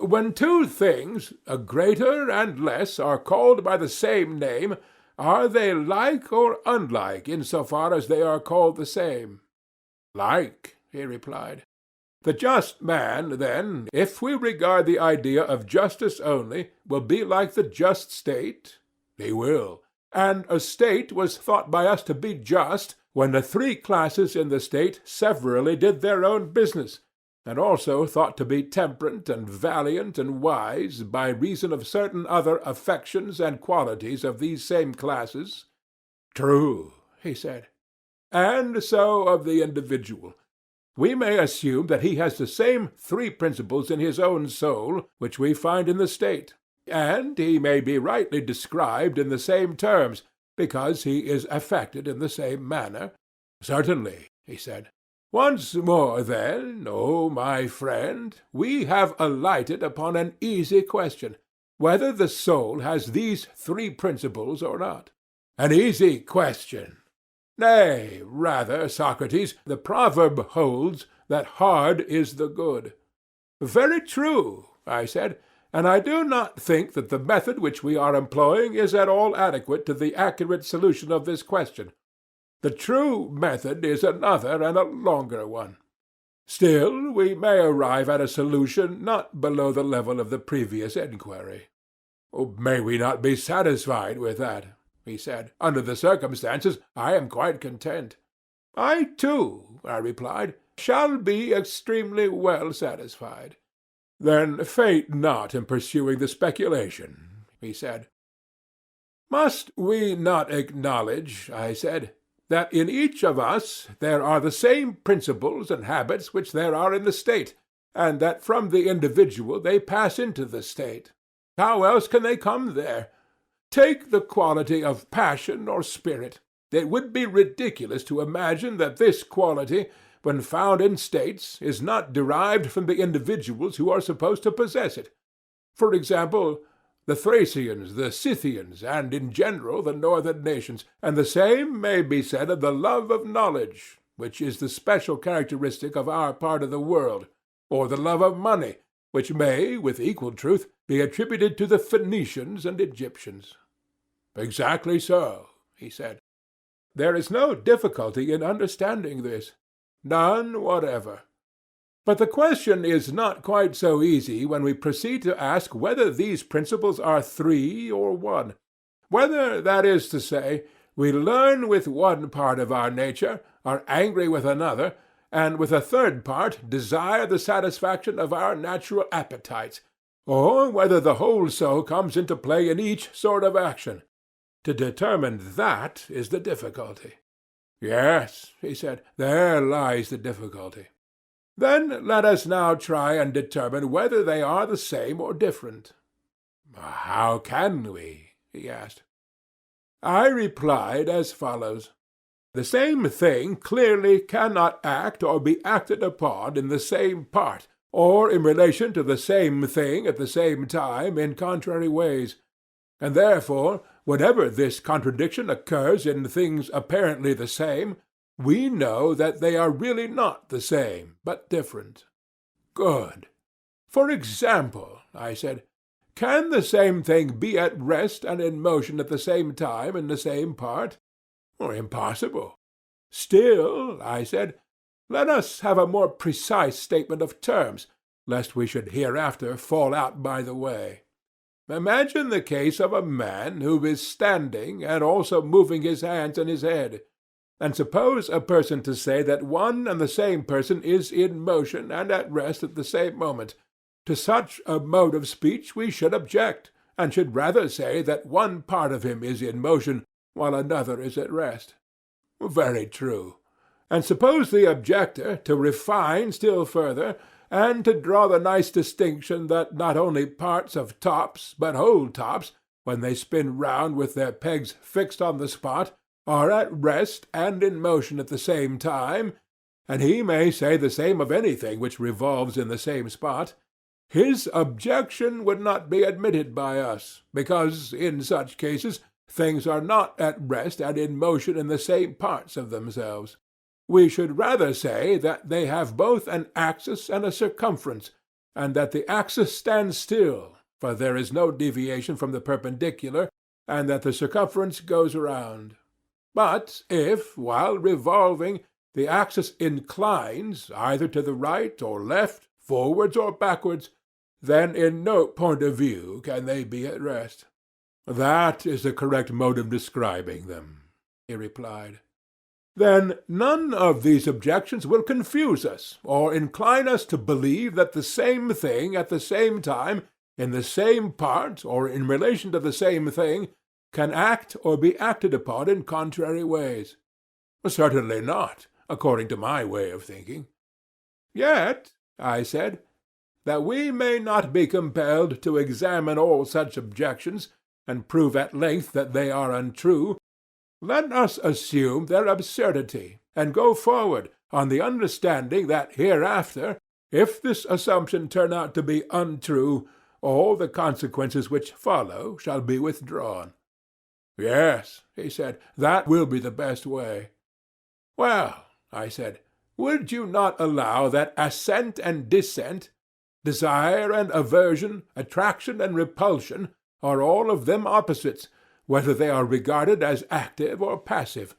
when two things, a greater and less, are called by the same name, are they like or unlike in so far as they are called the same? Like, he replied. The just man, then, if we regard the idea of justice only, will be like the just state? He will. And a state was thought by us to be just when the three classes in the state severally did their own business, and also thought to be temperate and valiant and wise by reason of certain other affections and qualities of these same classes. True, he said. And so of the individual. We may assume that he has the same three principles in his own soul which we find in the state, and he may be rightly described in the same terms, because he is affected in the same manner. Certainly, he said. Once more, then, O my friend, we have alighted upon an easy question, whether the soul has these three principles or not. An easy question. Nay, rather, Socrates, the proverb holds that hard is the good. Very true, I said, and I do not think that the method which we are employing is at all adequate to the accurate solution of this question. The true method is another and a longer one. Still, we may arrive at a solution not below the level of the previous inquiry. May we not be satisfied with that? He said. Under the circumstances, I am quite content. I, too, I replied, shall be extremely well satisfied. Then faint not in pursuing the speculation, he said. Must we not acknowledge, I said, that in each of us there are the same principles and habits which there are in the state, and that from the individual they pass into the state? How else can they come there? Take the quality of passion or spirit. It would be ridiculous to imagine that this quality, when found in states, is not derived from the individuals who are supposed to possess it. For example, the Thracians, the Scythians, and in general the northern nations, and the same may be said of the love of knowledge, which is the special characteristic of our part of the world, or the love of money, which may, with equal truth, be attributed to the Phoenicians and Egyptians. Exactly so, he said. There is no difficulty in understanding this. None whatever. But the question is not quite so easy when we proceed to ask whether these principles are three or one. Whether, that is to say, we learn with one part of our nature, are angry with another, and with a third part desire the satisfaction of our natural appetites, or whether the whole soul comes into play in each sort of action. To determine that is the difficulty. Yes, he said, there lies the difficulty. Then let us now try and determine whether they are the same or different. How can we? He asked. I replied as follows. The same thing clearly cannot act or be acted upon in the same part, or in relation to the same thing at the same time in contrary ways, and therefore, whenever this contradiction occurs in things apparently the same, we know that they are really not the same, but different. Good. For example, I said, can the same thing be at rest and in motion at the same time in the same part? Impossible. Still, I said, let us have a more precise statement of terms, lest we should hereafter fall out by the way. Imagine the case of a man who is standing and also moving his hands and his head, and suppose a person to say that one and the same person is in motion and at rest at the same moment. To such a mode of speech we should object, and should rather say that one part of him is in motion while another is at rest. Very true. And suppose the objector to refine still further, and to draw the nice distinction that not only parts of tops, but whole tops, when they spin round with their pegs fixed on the spot, are at rest and in motion at the same time, and he may say the same of anything which revolves in the same spot, his objection would not be admitted by us, because in such cases things are not at rest and in motion in the same parts of themselves. We should rather say that they have both an axis and a circumference, and that the axis stands still, for there is no deviation from the perpendicular, and that the circumference goes round. But if, while revolving, the axis inclines either to the right or left, forwards or backwards, then in no point of view can they be at rest. That is the correct mode of describing them, he replied. Then none of these objections will confuse us, or incline us to believe that the same thing at the same time, in the same part, or in relation to the same thing, can act or be acted upon in contrary ways. Certainly not, according to my way of thinking. Yet, I said, that we may not be compelled to examine all such objections, and prove at length that they are untrue, let us assume their absurdity, and go forward on the understanding that hereafter, if this assumption turn out to be untrue, all the consequences which follow shall be withdrawn. Yes, he said, that will be the best way. Well, I said, would you not allow that assent and dissent, desire and aversion, attraction and repulsion, are all of them opposites, whether they are regarded as active or passive,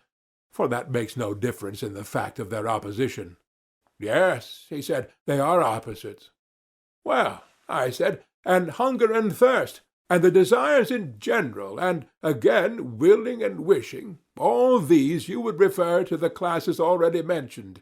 for that makes no difference in the fact of their opposition. Yes, he said, they are opposites. Well, I said, and hunger and thirst, and the desires in general, and, again, willing and wishing, all these you would refer to the classes already mentioned.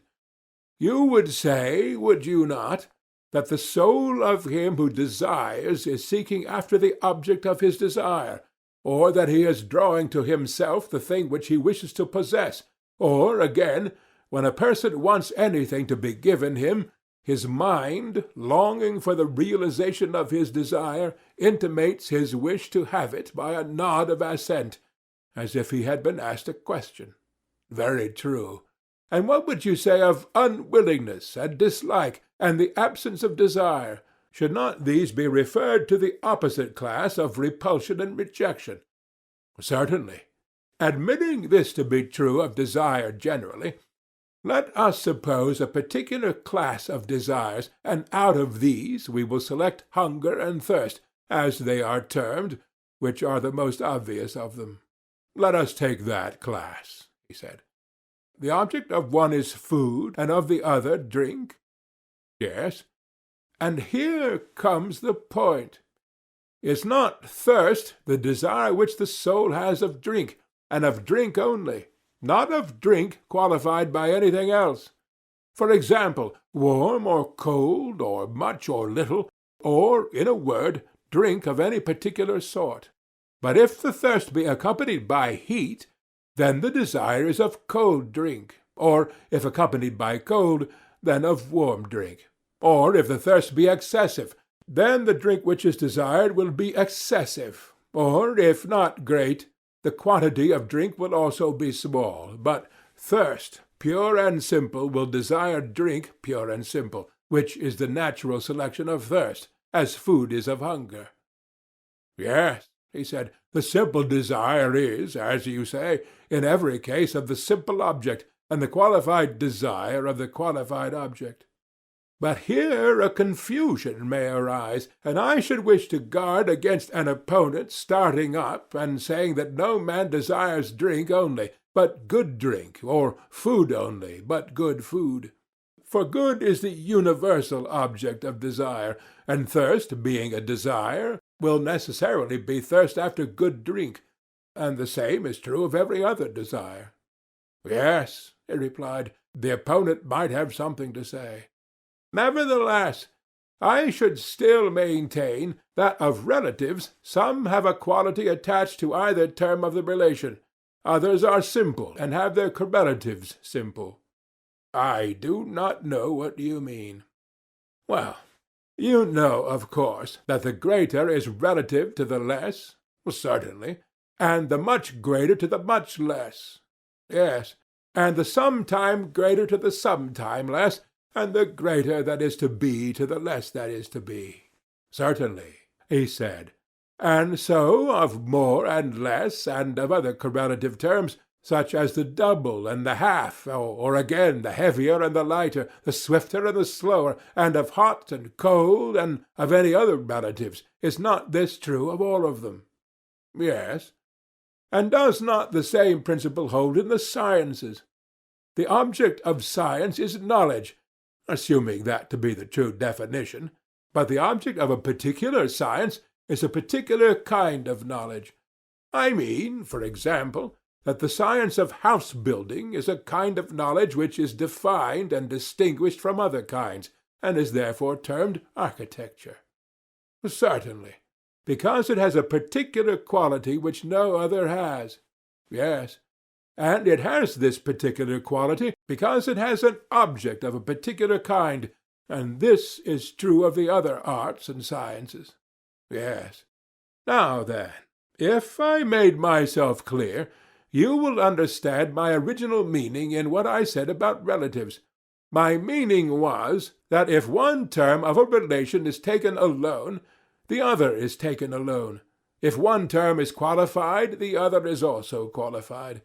You would say, would you not, that the soul of him who desires is seeking after the object of his desire, or that he is drawing to himself the thing which he wishes to possess, or, again, when a person wants anything to be given him, his mind, longing for the realization of his desire, intimates his wish to have it by a nod of assent, as if he had been asked a question. Very true. And what would you say of unwillingness and dislike, and the absence of desire, should not these be referred to the opposite class of repulsion and rejection? Certainly. Admitting this to be true of desire generally, let us suppose a particular class of desires, and out of these we will select hunger and thirst, as they are termed, which are the most obvious of them. Let us take that class, he said. The object of one is food, and of the other drink? Yes. And here comes the point. Is not thirst the desire which the soul has of drink, and of drink only, not of drink qualified by anything else? For example, warm or cold, or much or little, or, in a word, drink of any particular sort. But if the thirst be accompanied by heat, then the desire is of cold drink, or, if accompanied by cold, then of warm drink. Or, if the thirst be excessive, then the drink which is desired will be excessive, or, if not great, the quantity of drink will also be small. But thirst, pure and simple, will desire drink pure and simple, which is the natural selection of thirst, as food is of hunger. Yes, he said, the simple desire is, as you say, in every case of the simple object, and the qualified desire of the qualified object. But here a confusion may arise, and I should wish to guard against an opponent starting up and saying that no man desires drink only, but good drink, or food only, but good food. For good is the universal object of desire, and thirst, being a desire, will necessarily be thirst after good drink, and the same is true of every other desire. Yes, he replied, the opponent might have something to say. Nevertheless, I should still maintain that of relatives some have a quality attached to either term of the relation, others are simple and have their correlatives simple. I do not know what you mean. Well, you know, of course, that the greater is relative to the less? Certainly. And the much greater to the much less? Yes. And the sometime greater to the sometime less, and the greater that is to be to the less that is to be? Certainly, he said. And so of more and less, and of other correlative terms, such as the double and the half, or again the heavier and the lighter, the swifter and the slower, and of hot and cold, and of any other relatives. Is not this true of all of them? Yes. And does not the same principle hold in the sciences? The object of science is knowledge, assuming that to be the true definition, but the object of a particular science is a particular kind of knowledge. I mean, for example, that the science of house-building is a kind of knowledge which is defined and distinguished from other kinds, and is therefore termed architecture. Certainly, because it has a particular quality which no other has. Yes, and it has this particular quality because it has an object of a particular kind, and this is true of the other arts and sciences. Yes. Now then, if I made myself clear, you will understand my original meaning in what I said about relatives. My meaning was that if one term of a relation is taken alone, the other is taken alone. If one term is qualified, the other is also qualified.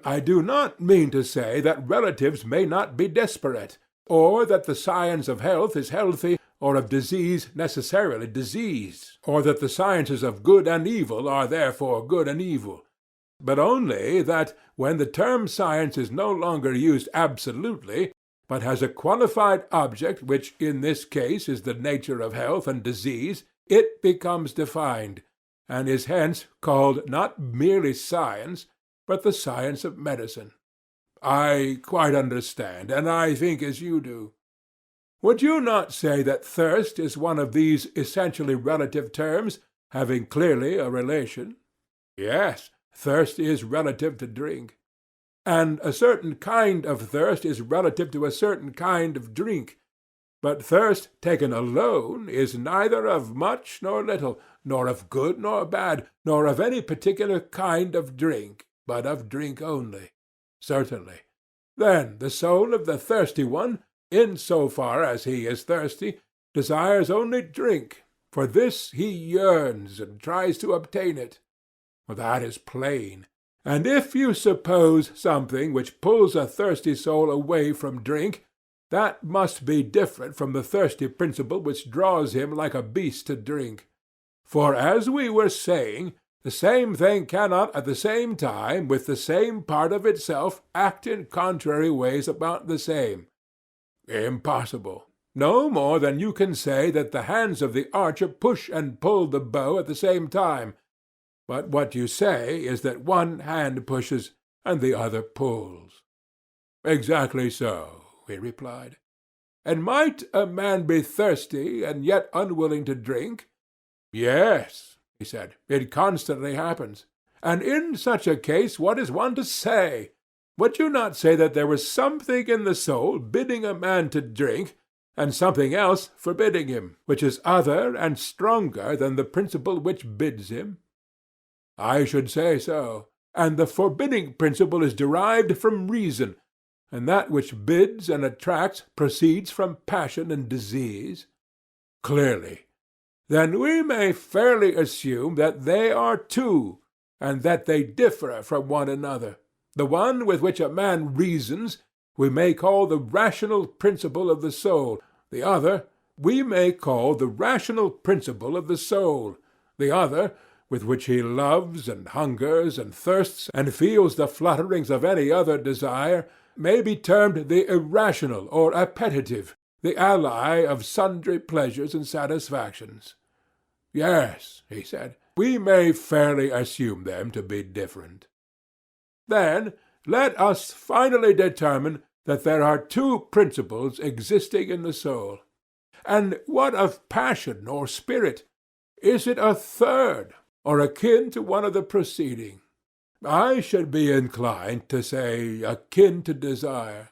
I do not mean to say that relatives may not be disparate, or that the science of health is healthy, or of disease necessarily diseased, or that the sciences of good and evil are therefore good and evil, but only that, when the term science is no longer used absolutely, but has a qualified object which in this case is the nature of health and disease, it becomes defined, and is hence called not merely science, but the science of medicine. I quite understand, and I think as you do. Would you not say that thirst is one of these essentially relative terms, having clearly a relation? Yes, thirst is relative to drink. And a certain kind of thirst is relative to a certain kind of drink. But thirst taken alone is neither of much nor little, nor of good nor bad, nor of any particular kind of drink, but of drink only. Certainly. Then the soul of the thirsty one, in so far as he is thirsty, desires only drink. For this he yearns and tries to obtain it. Well, that is plain. And if you suppose something which pulls a thirsty soul away from drink, that must be different from the thirsty principle which draws him like a beast to drink. For, as we were saying, the same thing cannot at the same time with the same part of itself act in contrary ways about the same. Impossible. No more than you can say that the hands of the archer push and pull the bow at the same time. But what you say is that one hand pushes and the other pulls. Exactly so, he replied. And might a man be thirsty and yet unwilling to drink? Yes, he said, it constantly happens. And in such a case what is one to say? Would you not say that there was something in the soul bidding a man to drink, and something else forbidding him, which is other and stronger than the principle which bids him? I should say so. And the forbidding principle is derived from reason, and that which bids and attracts proceeds from passion and disease? Clearly. Then we may fairly assume that they are two, and that they differ from one another. The one with which a man reasons we may call the rational principle of the soul. The other we may call the rational principle of the soul. The other, with which he loves and hungers and thirsts and feels the flutterings of any other desire, may be termed the irrational or appetitive, the ally of sundry pleasures and satisfactions. Yes, he said, we may fairly assume them to be different. Then let us finally determine that there are two principles existing in the soul. And what of passion or spirit? Is it a third, or akin to one of the preceding? I should be inclined to say akin to desire.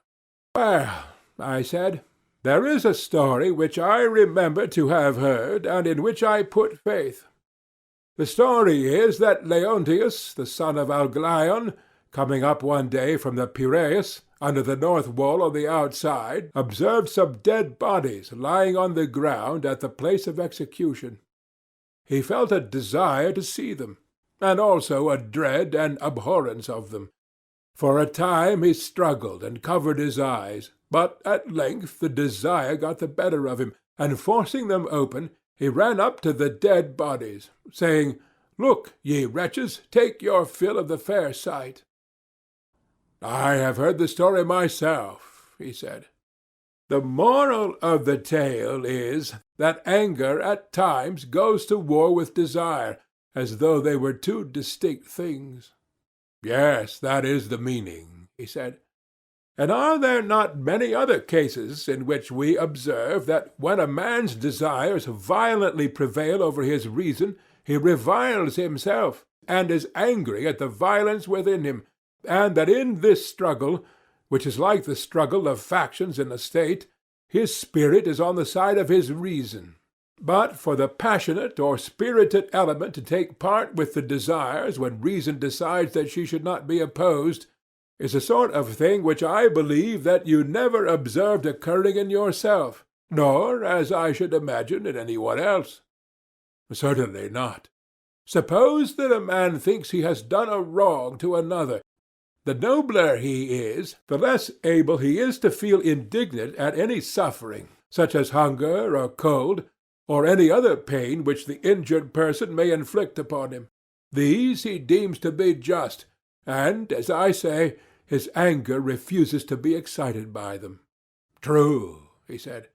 Well, I said, there is a story which I remember to have heard, and in which I put faith. The story is that Leontius, the son of Algleion, coming up one day from the Piraeus, under the north wall on the outside, observed some dead bodies lying on the ground at the place of execution. He felt a desire to see them, and also a dread and abhorrence of them. For a time he struggled and covered his eyes, but at length the desire got the better of him, and forcing them open, he ran up to the dead bodies, saying, "Look, ye wretches, take your fill of the fair sight." "I have heard the story myself," he said. The moral of the tale is that anger at times goes to war with desire, as though they were two distinct things. "Yes, that is the meaning," he said. "And are there not many other cases in which we observe that when a man's desires violently prevail over his reason, he reviles himself, and is angry at the violence within him, and that in this struggle, which is like the struggle of factions in a state, his spirit is on the side of his reason? But for the passionate or spirited element to take part with the desires when reason decides that she should not be opposed, is a sort of thing which I believe that you never observed occurring in yourself, nor, as I should imagine, in any one else." "Certainly not. Suppose that a man thinks he has done a wrong to another. The nobler he is, the less able he is to feel indignant at any suffering, such as hunger or cold, or any other pain which the injured person may inflict upon him. These he deems to be just, and, as I say, his anger refuses to be excited by them." "True," he said.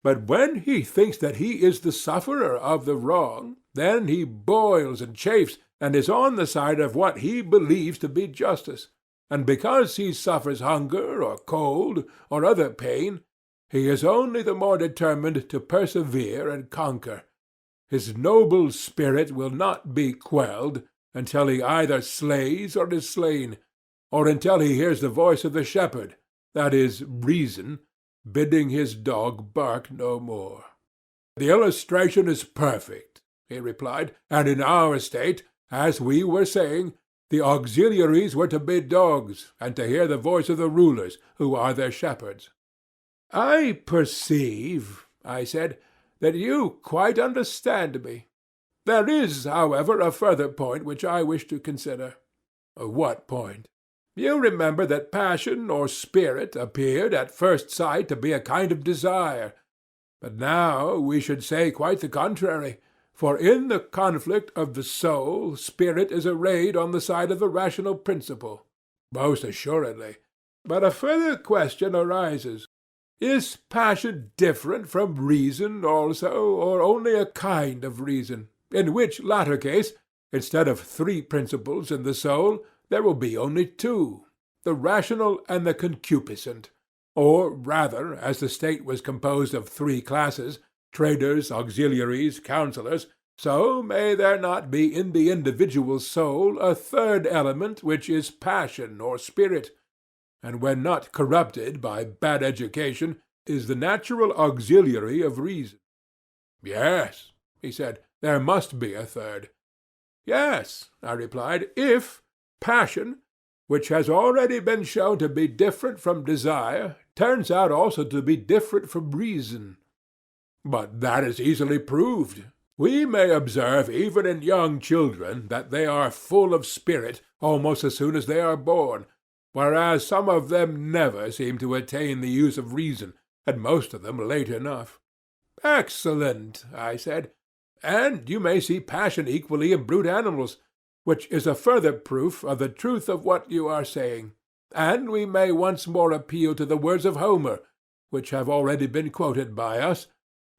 "But when he thinks that he is the sufferer of the wrong, then he boils and chafes, and is on the side of what he believes to be justice. And because he suffers hunger or cold or other pain, he is only the more determined to persevere and conquer. His noble spirit will not be quelled until he either slays or is slain, or until he hears the voice of the shepherd, that is, reason, bidding his dog bark no more." "The illustration is perfect," he replied, "and in our state, as we were saying, the auxiliaries were to be dogs, and to hear the voice of the rulers, who are their shepherds." "I perceive," I said, that you quite understand me. There is, however, a further point which I wish to consider. What point? You remember that passion or spirit appeared at first sight to be a kind of desire, but now we should say quite the contrary, for in the conflict of the soul spirit is arrayed on the side of the rational principle. Most assuredly. But a further question arises. Is passion different from reason also, or only a kind of reason? In which latter case, instead of 3 principles in the soul, there will be only 2, the rational and the concupiscent. Or rather, as the state was composed of 3 classes, traders, auxiliaries, counsellors, so may there not be in the individual soul a 3rd element which is passion or spirit, and when not corrupted by bad education, is the natural auxiliary of reason? Yes, he said, there must be a 3rd. Yes, I replied, if passion, which has already been shown to be different from desire, turns out also to be different from reason. But that is easily proved. We may observe even in young children that they are full of spirit almost as soon as they are born, whereas some of them never seem to attain the use of reason, and most of them late enough. Excellent, I said. And you may see passion equally in brute animals, which is a further proof of the truth of what you are saying. And we may once more appeal to the words of Homer, which have already been quoted by us.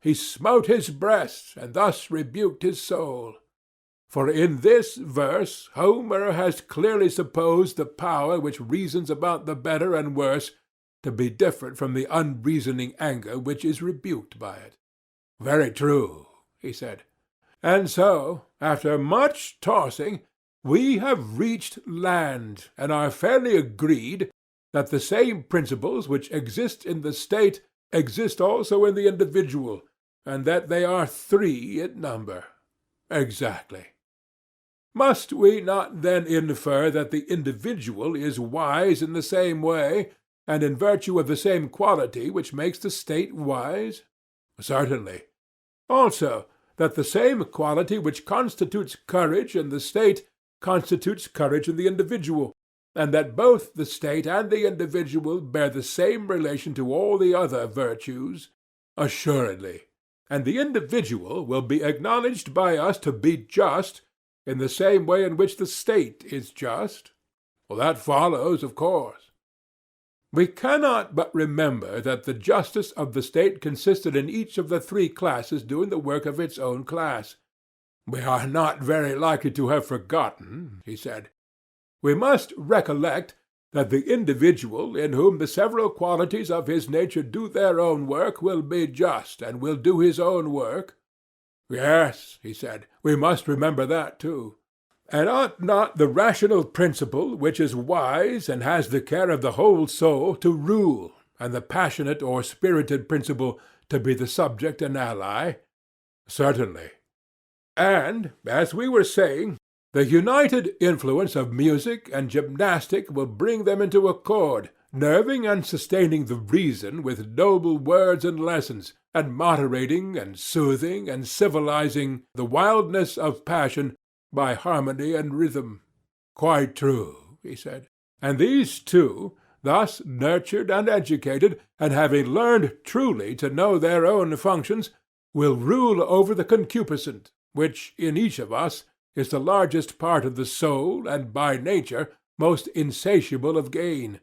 He smote his breast, and thus rebuked his soul. For in this verse Homer has clearly supposed the power which reasons about the better and worse to be different from the unreasoning anger which is rebuked by it. Very true, he said. And so, after much tossing, we have reached land, and are fairly agreed that the same principles which exist in the state exist also in the individual, and that they are 3 in number. Exactly. Must we not then infer that the individual is wise in the same way, and in virtue of the same quality which makes the state wise? Certainly. Also, that the same quality which constitutes courage in the state constitutes courage in the individual, and that both the state and the individual bear the same relation to all the other virtues? Assuredly. And the individual will be acknowledged by us to be just in the same way in which the state is just? Well, that follows, of course. We cannot but remember that the justice of the state consisted in each of the 3 classes doing the work of its own class. We are not very likely to have forgotten, he said. We must recollect that the individual in whom the several qualities of his nature do their own work will be just, and will do his own work. Yes, he said, we must remember that too. And ought not the rational principle, which is wise and has the care of the whole soul, to rule, and the passionate or spirited principle to be the subject and ally? Certainly. And, as we were saying, the united influence of music and gymnastic will bring them into accord, nerving and sustaining the reason with noble words and lessons, and moderating and soothing and civilizing the wildness of passion by harmony and rhythm. Quite true, he said. And these 2, thus nurtured and educated, and having learned truly to know their own functions, will rule over the concupiscent, which in each of us is the largest part of the soul, and by nature most insatiable of gain.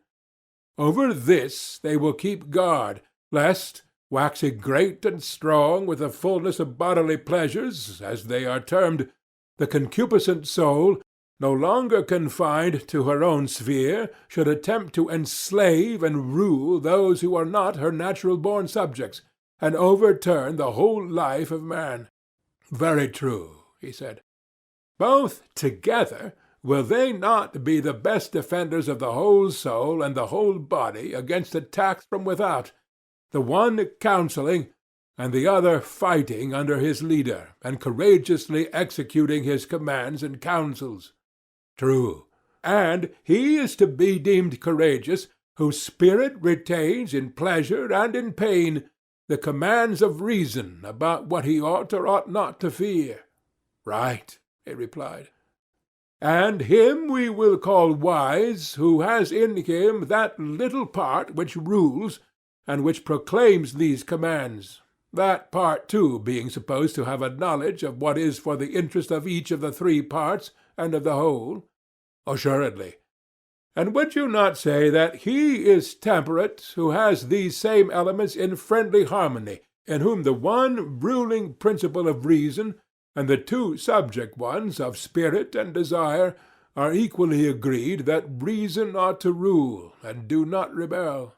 Over this they will keep guard, lest, waxing great and strong with the fullness of bodily pleasures, as they are termed, the concupiscent soul, no longer confined to her own sphere, should attempt to enslave and rule those who are not her natural-born subjects, and overturn the whole life of man. Very true, he said. Both together will they not be the best defenders of the whole soul and the whole body against attacks from without, the one counselling, and the other fighting under his leader, and courageously executing his commands and counsels? True. And he is to be deemed courageous whose spirit retains in pleasure and in pain the commands of reason about what he ought or ought not to fear. Right, he replied. And him we will call wise, who has in him that little part which rules, and which proclaims these commands, that part too being supposed to have a knowledge of what is for the interest of each of the three parts, and of the whole. Assuredly. And would you not say that he is temperate, who has these same elements in friendly harmony, in whom the one ruling principle of reason, and the two subject ones of spirit and desire, are equally agreed that reason ought to rule, and do not rebel?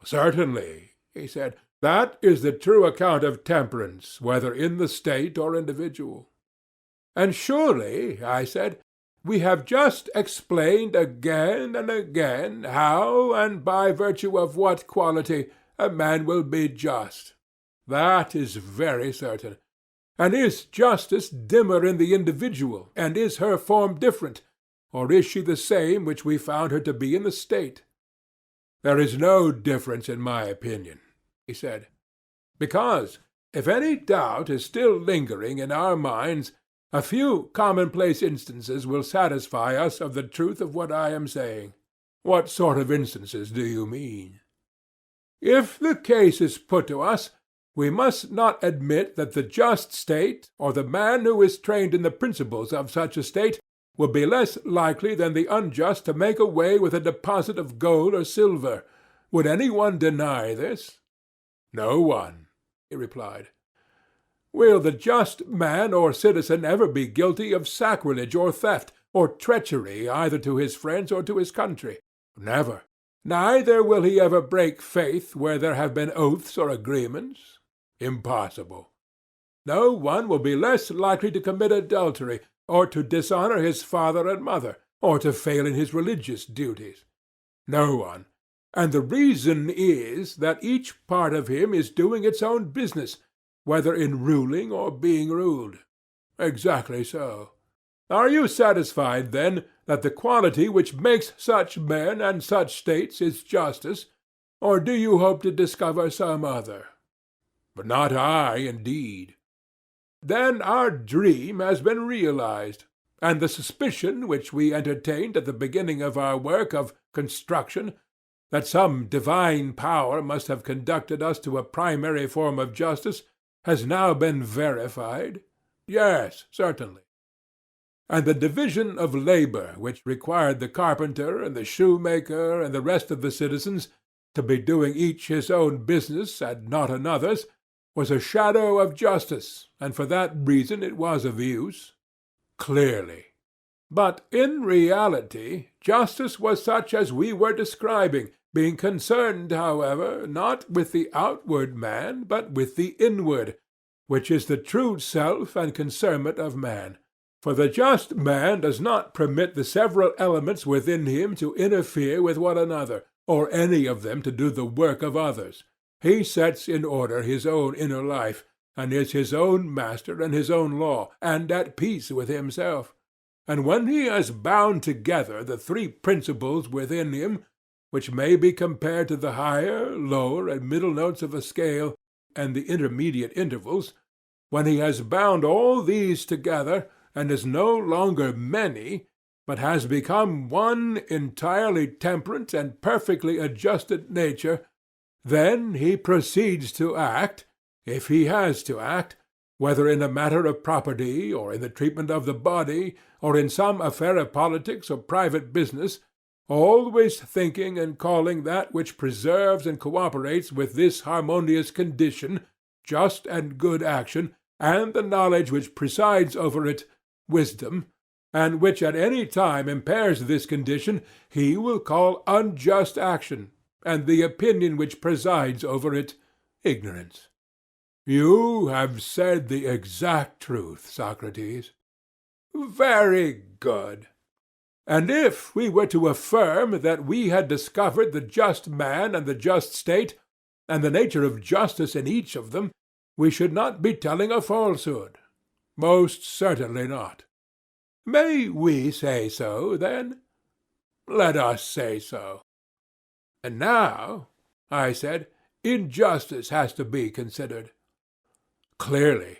Certainly, he said, that is the true account of temperance, whether in the state or individual. And surely, I said, we have just explained again and again how and by virtue of what quality a man will be just. That is very certain. And is justice dimmer in the individual, and is her form different, or is she the same which we found her to be in the state? There is no difference in my opinion, he said, because, if any doubt is still lingering in our minds, a few commonplace instances will satisfy us of the truth of what I am saying. What sort of instances do you mean? If the case is put to us, we must not admit that the just state, or the man who is trained in the principles of such a state, will be less likely than the unjust to make away with a deposit of gold or silver. Would any one deny this? No one, he replied. Will the just man or citizen ever be guilty of sacrilege or theft, or treachery either to his friends or to his country? Never. Neither will he ever break faith where there have been oaths or agreements? Impossible. No one will be less likely to commit adultery, or to dishonor his father and mother, or to fail in his religious duties. No one. And the reason is that each part of him is doing its own business, whether in ruling or being ruled. Exactly so. Are you satisfied, then, that the quality which makes such men and such states is justice, or do you hope to discover some other? But not I, indeed. Then our dream has been realized, and the suspicion which we entertained at the beginning of our work of construction, that some divine power must have conducted us to a primary form of justice, has now been verified? Yes, certainly. And the division of labor which required the carpenter and the shoemaker and the rest of the citizens to be doing each his own business and not another's was a shadow of justice, and for that reason it was of use? Clearly. But in reality justice was such as we were describing, being concerned, however, not with the outward man, but with the inward, which is the true self and concernment of man. For the just man does not permit the several elements within him to interfere with one another, or any of them to do the work of others. He sets in order his own inner life, and is his own master and his own law, and at peace with himself. And when he has bound together the three principles within him, which may be compared to the higher, lower, and middle notes of a scale, and the intermediate intervals, when he has bound all these together, and is no longer many, but has become one entirely temperate and perfectly adjusted nature, then he proceeds to act, if he has to act, whether in a matter of property, or in the treatment of the body, or in some affair of politics or private business, always thinking and calling that which preserves and cooperates with this harmonious condition just and good action, and the knowledge which presides over it wisdom, and which at any time impairs this condition, he will call unjust action, and the opinion which presides over it ignorance. You have said the exact truth, Socrates. Very good. And if we were to affirm that we had discovered the just man and the just state, and the nature of justice in each of them, we should not be telling a falsehood. Most certainly not. May we say so, then? Let us say so. And now, I said, injustice has to be considered. Clearly.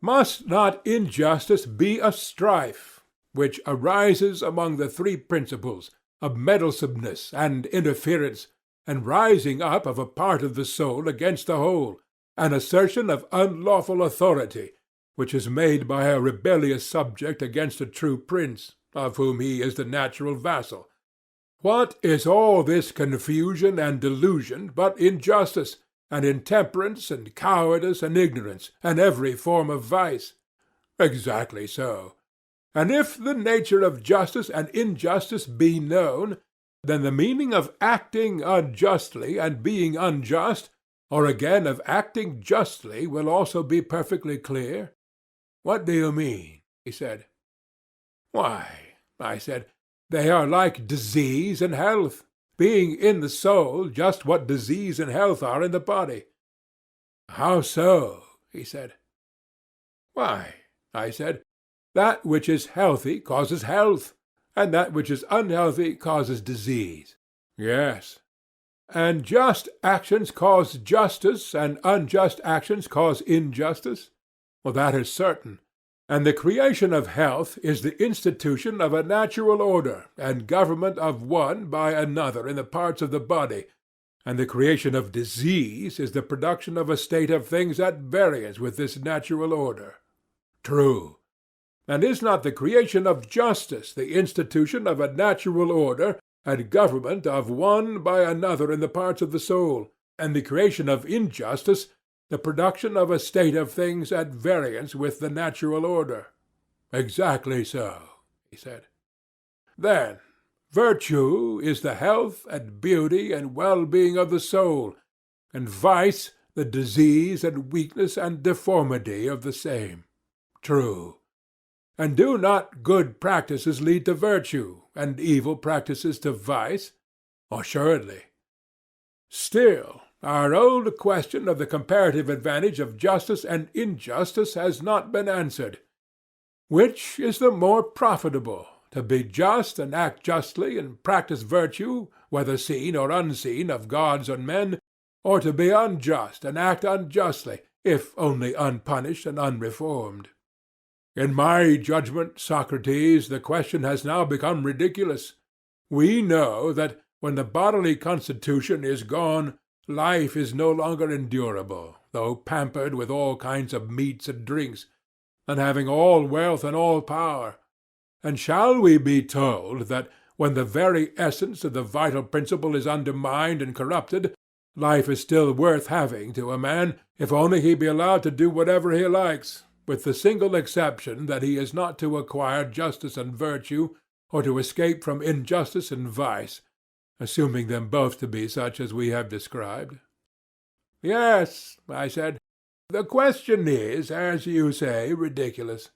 Must not injustice be a strife, which arises among the three principles of meddlesomeness and interference, and rising up of a part of the soul against the whole, an assertion of unlawful authority, which is made by a rebellious subject against a true prince, of whom he is the natural vassal? What is all this confusion and delusion but injustice, and intemperance, and cowardice, and ignorance, and every form of vice? Exactly so. And if the nature of justice and injustice be known, then the meaning of acting unjustly and being unjust, or again of acting justly, will also be perfectly clear. What do you mean? He said. Why, I said, they are like disease and health, being in the soul just what disease and health are in the body. How so? He said. Why, I said, that which is healthy causes health, and that which is unhealthy causes disease. Yes. And just actions cause justice, and unjust actions cause injustice? Well, that is certain. And the creation of health is the institution of a natural order, and government of one by another in the parts of the body, and the creation of disease is the production of a state of things at variance with this natural order. True. And is not the creation of justice the institution of a natural order, and government of one by another in the parts of the soul, and the creation of injustice the production of a state of things at variance with the natural order? Exactly so, he said. Then virtue is the health and beauty and well-being of the soul, and vice the disease and weakness and deformity of the same. True. And do not good practices lead to virtue, and evil practices to vice? Assuredly. Still, our old question of the comparative advantage of justice and injustice has not been answered. Which is the more profitable, to be just and act justly and practice virtue, whether seen or unseen of gods and men, or to be unjust and act unjustly, if only unpunished and unreformed? In my judgment, Socrates, the question has now become ridiculous. We know that when the bodily constitution is gone, life is no longer endurable, though pampered with all kinds of meats and drinks, and having all wealth and all power. And shall we be told that when the very essence of the vital principle is undermined and corrupted, life is still worth having to a man, if only he be allowed to do whatever he likes, with the single exception that he is not to acquire justice and virtue, or to escape from injustice and vice, assuming them both to be such as we have described? Yes, I said, the question is, as you say, ridiculous.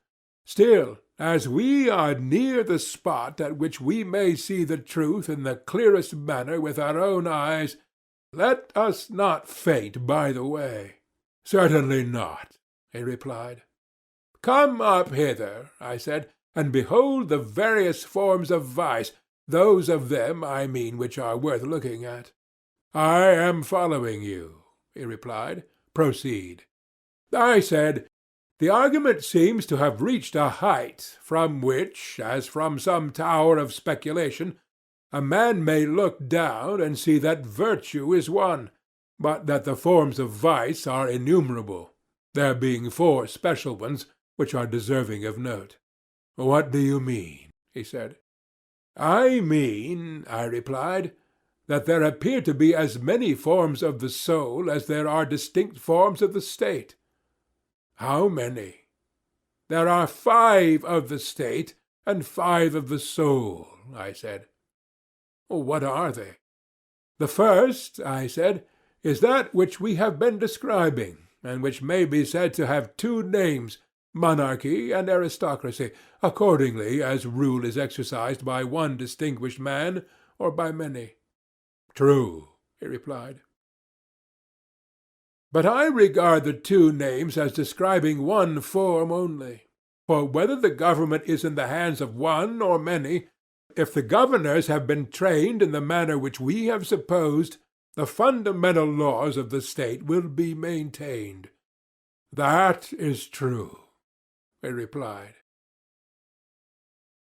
Still, as we are near the spot at which we may see the truth in the clearest manner with our own eyes, let us not faint by the way. Certainly not, he replied. Come up hither, I said, and behold the various forms of vice, those of them, I mean, which are worth looking at. I am following you, he replied. Proceed. I said, the argument seems to have reached a height from which, as from some tower of speculation, a man may look down and see that virtue is one, but that the forms of vice are innumerable, there being 4 special ones which are deserving of note. What do you mean? He said. I mean, I replied, that there appear to be as many forms of the soul as there are distinct forms of the state. How many? There are 5 of the state and 5 of the soul, I said. What are they? The first, I said, is that which we have been describing, and which may be said to have 2 names, monarchy and aristocracy, accordingly as rule is exercised by one distinguished man or by many. True, he replied. But I regard the 2 names as describing one form only. For whether the government is in the hands of one or many, if the governors have been trained in the manner which we have supposed, the fundamental laws of the state will be maintained. That is true, he replied.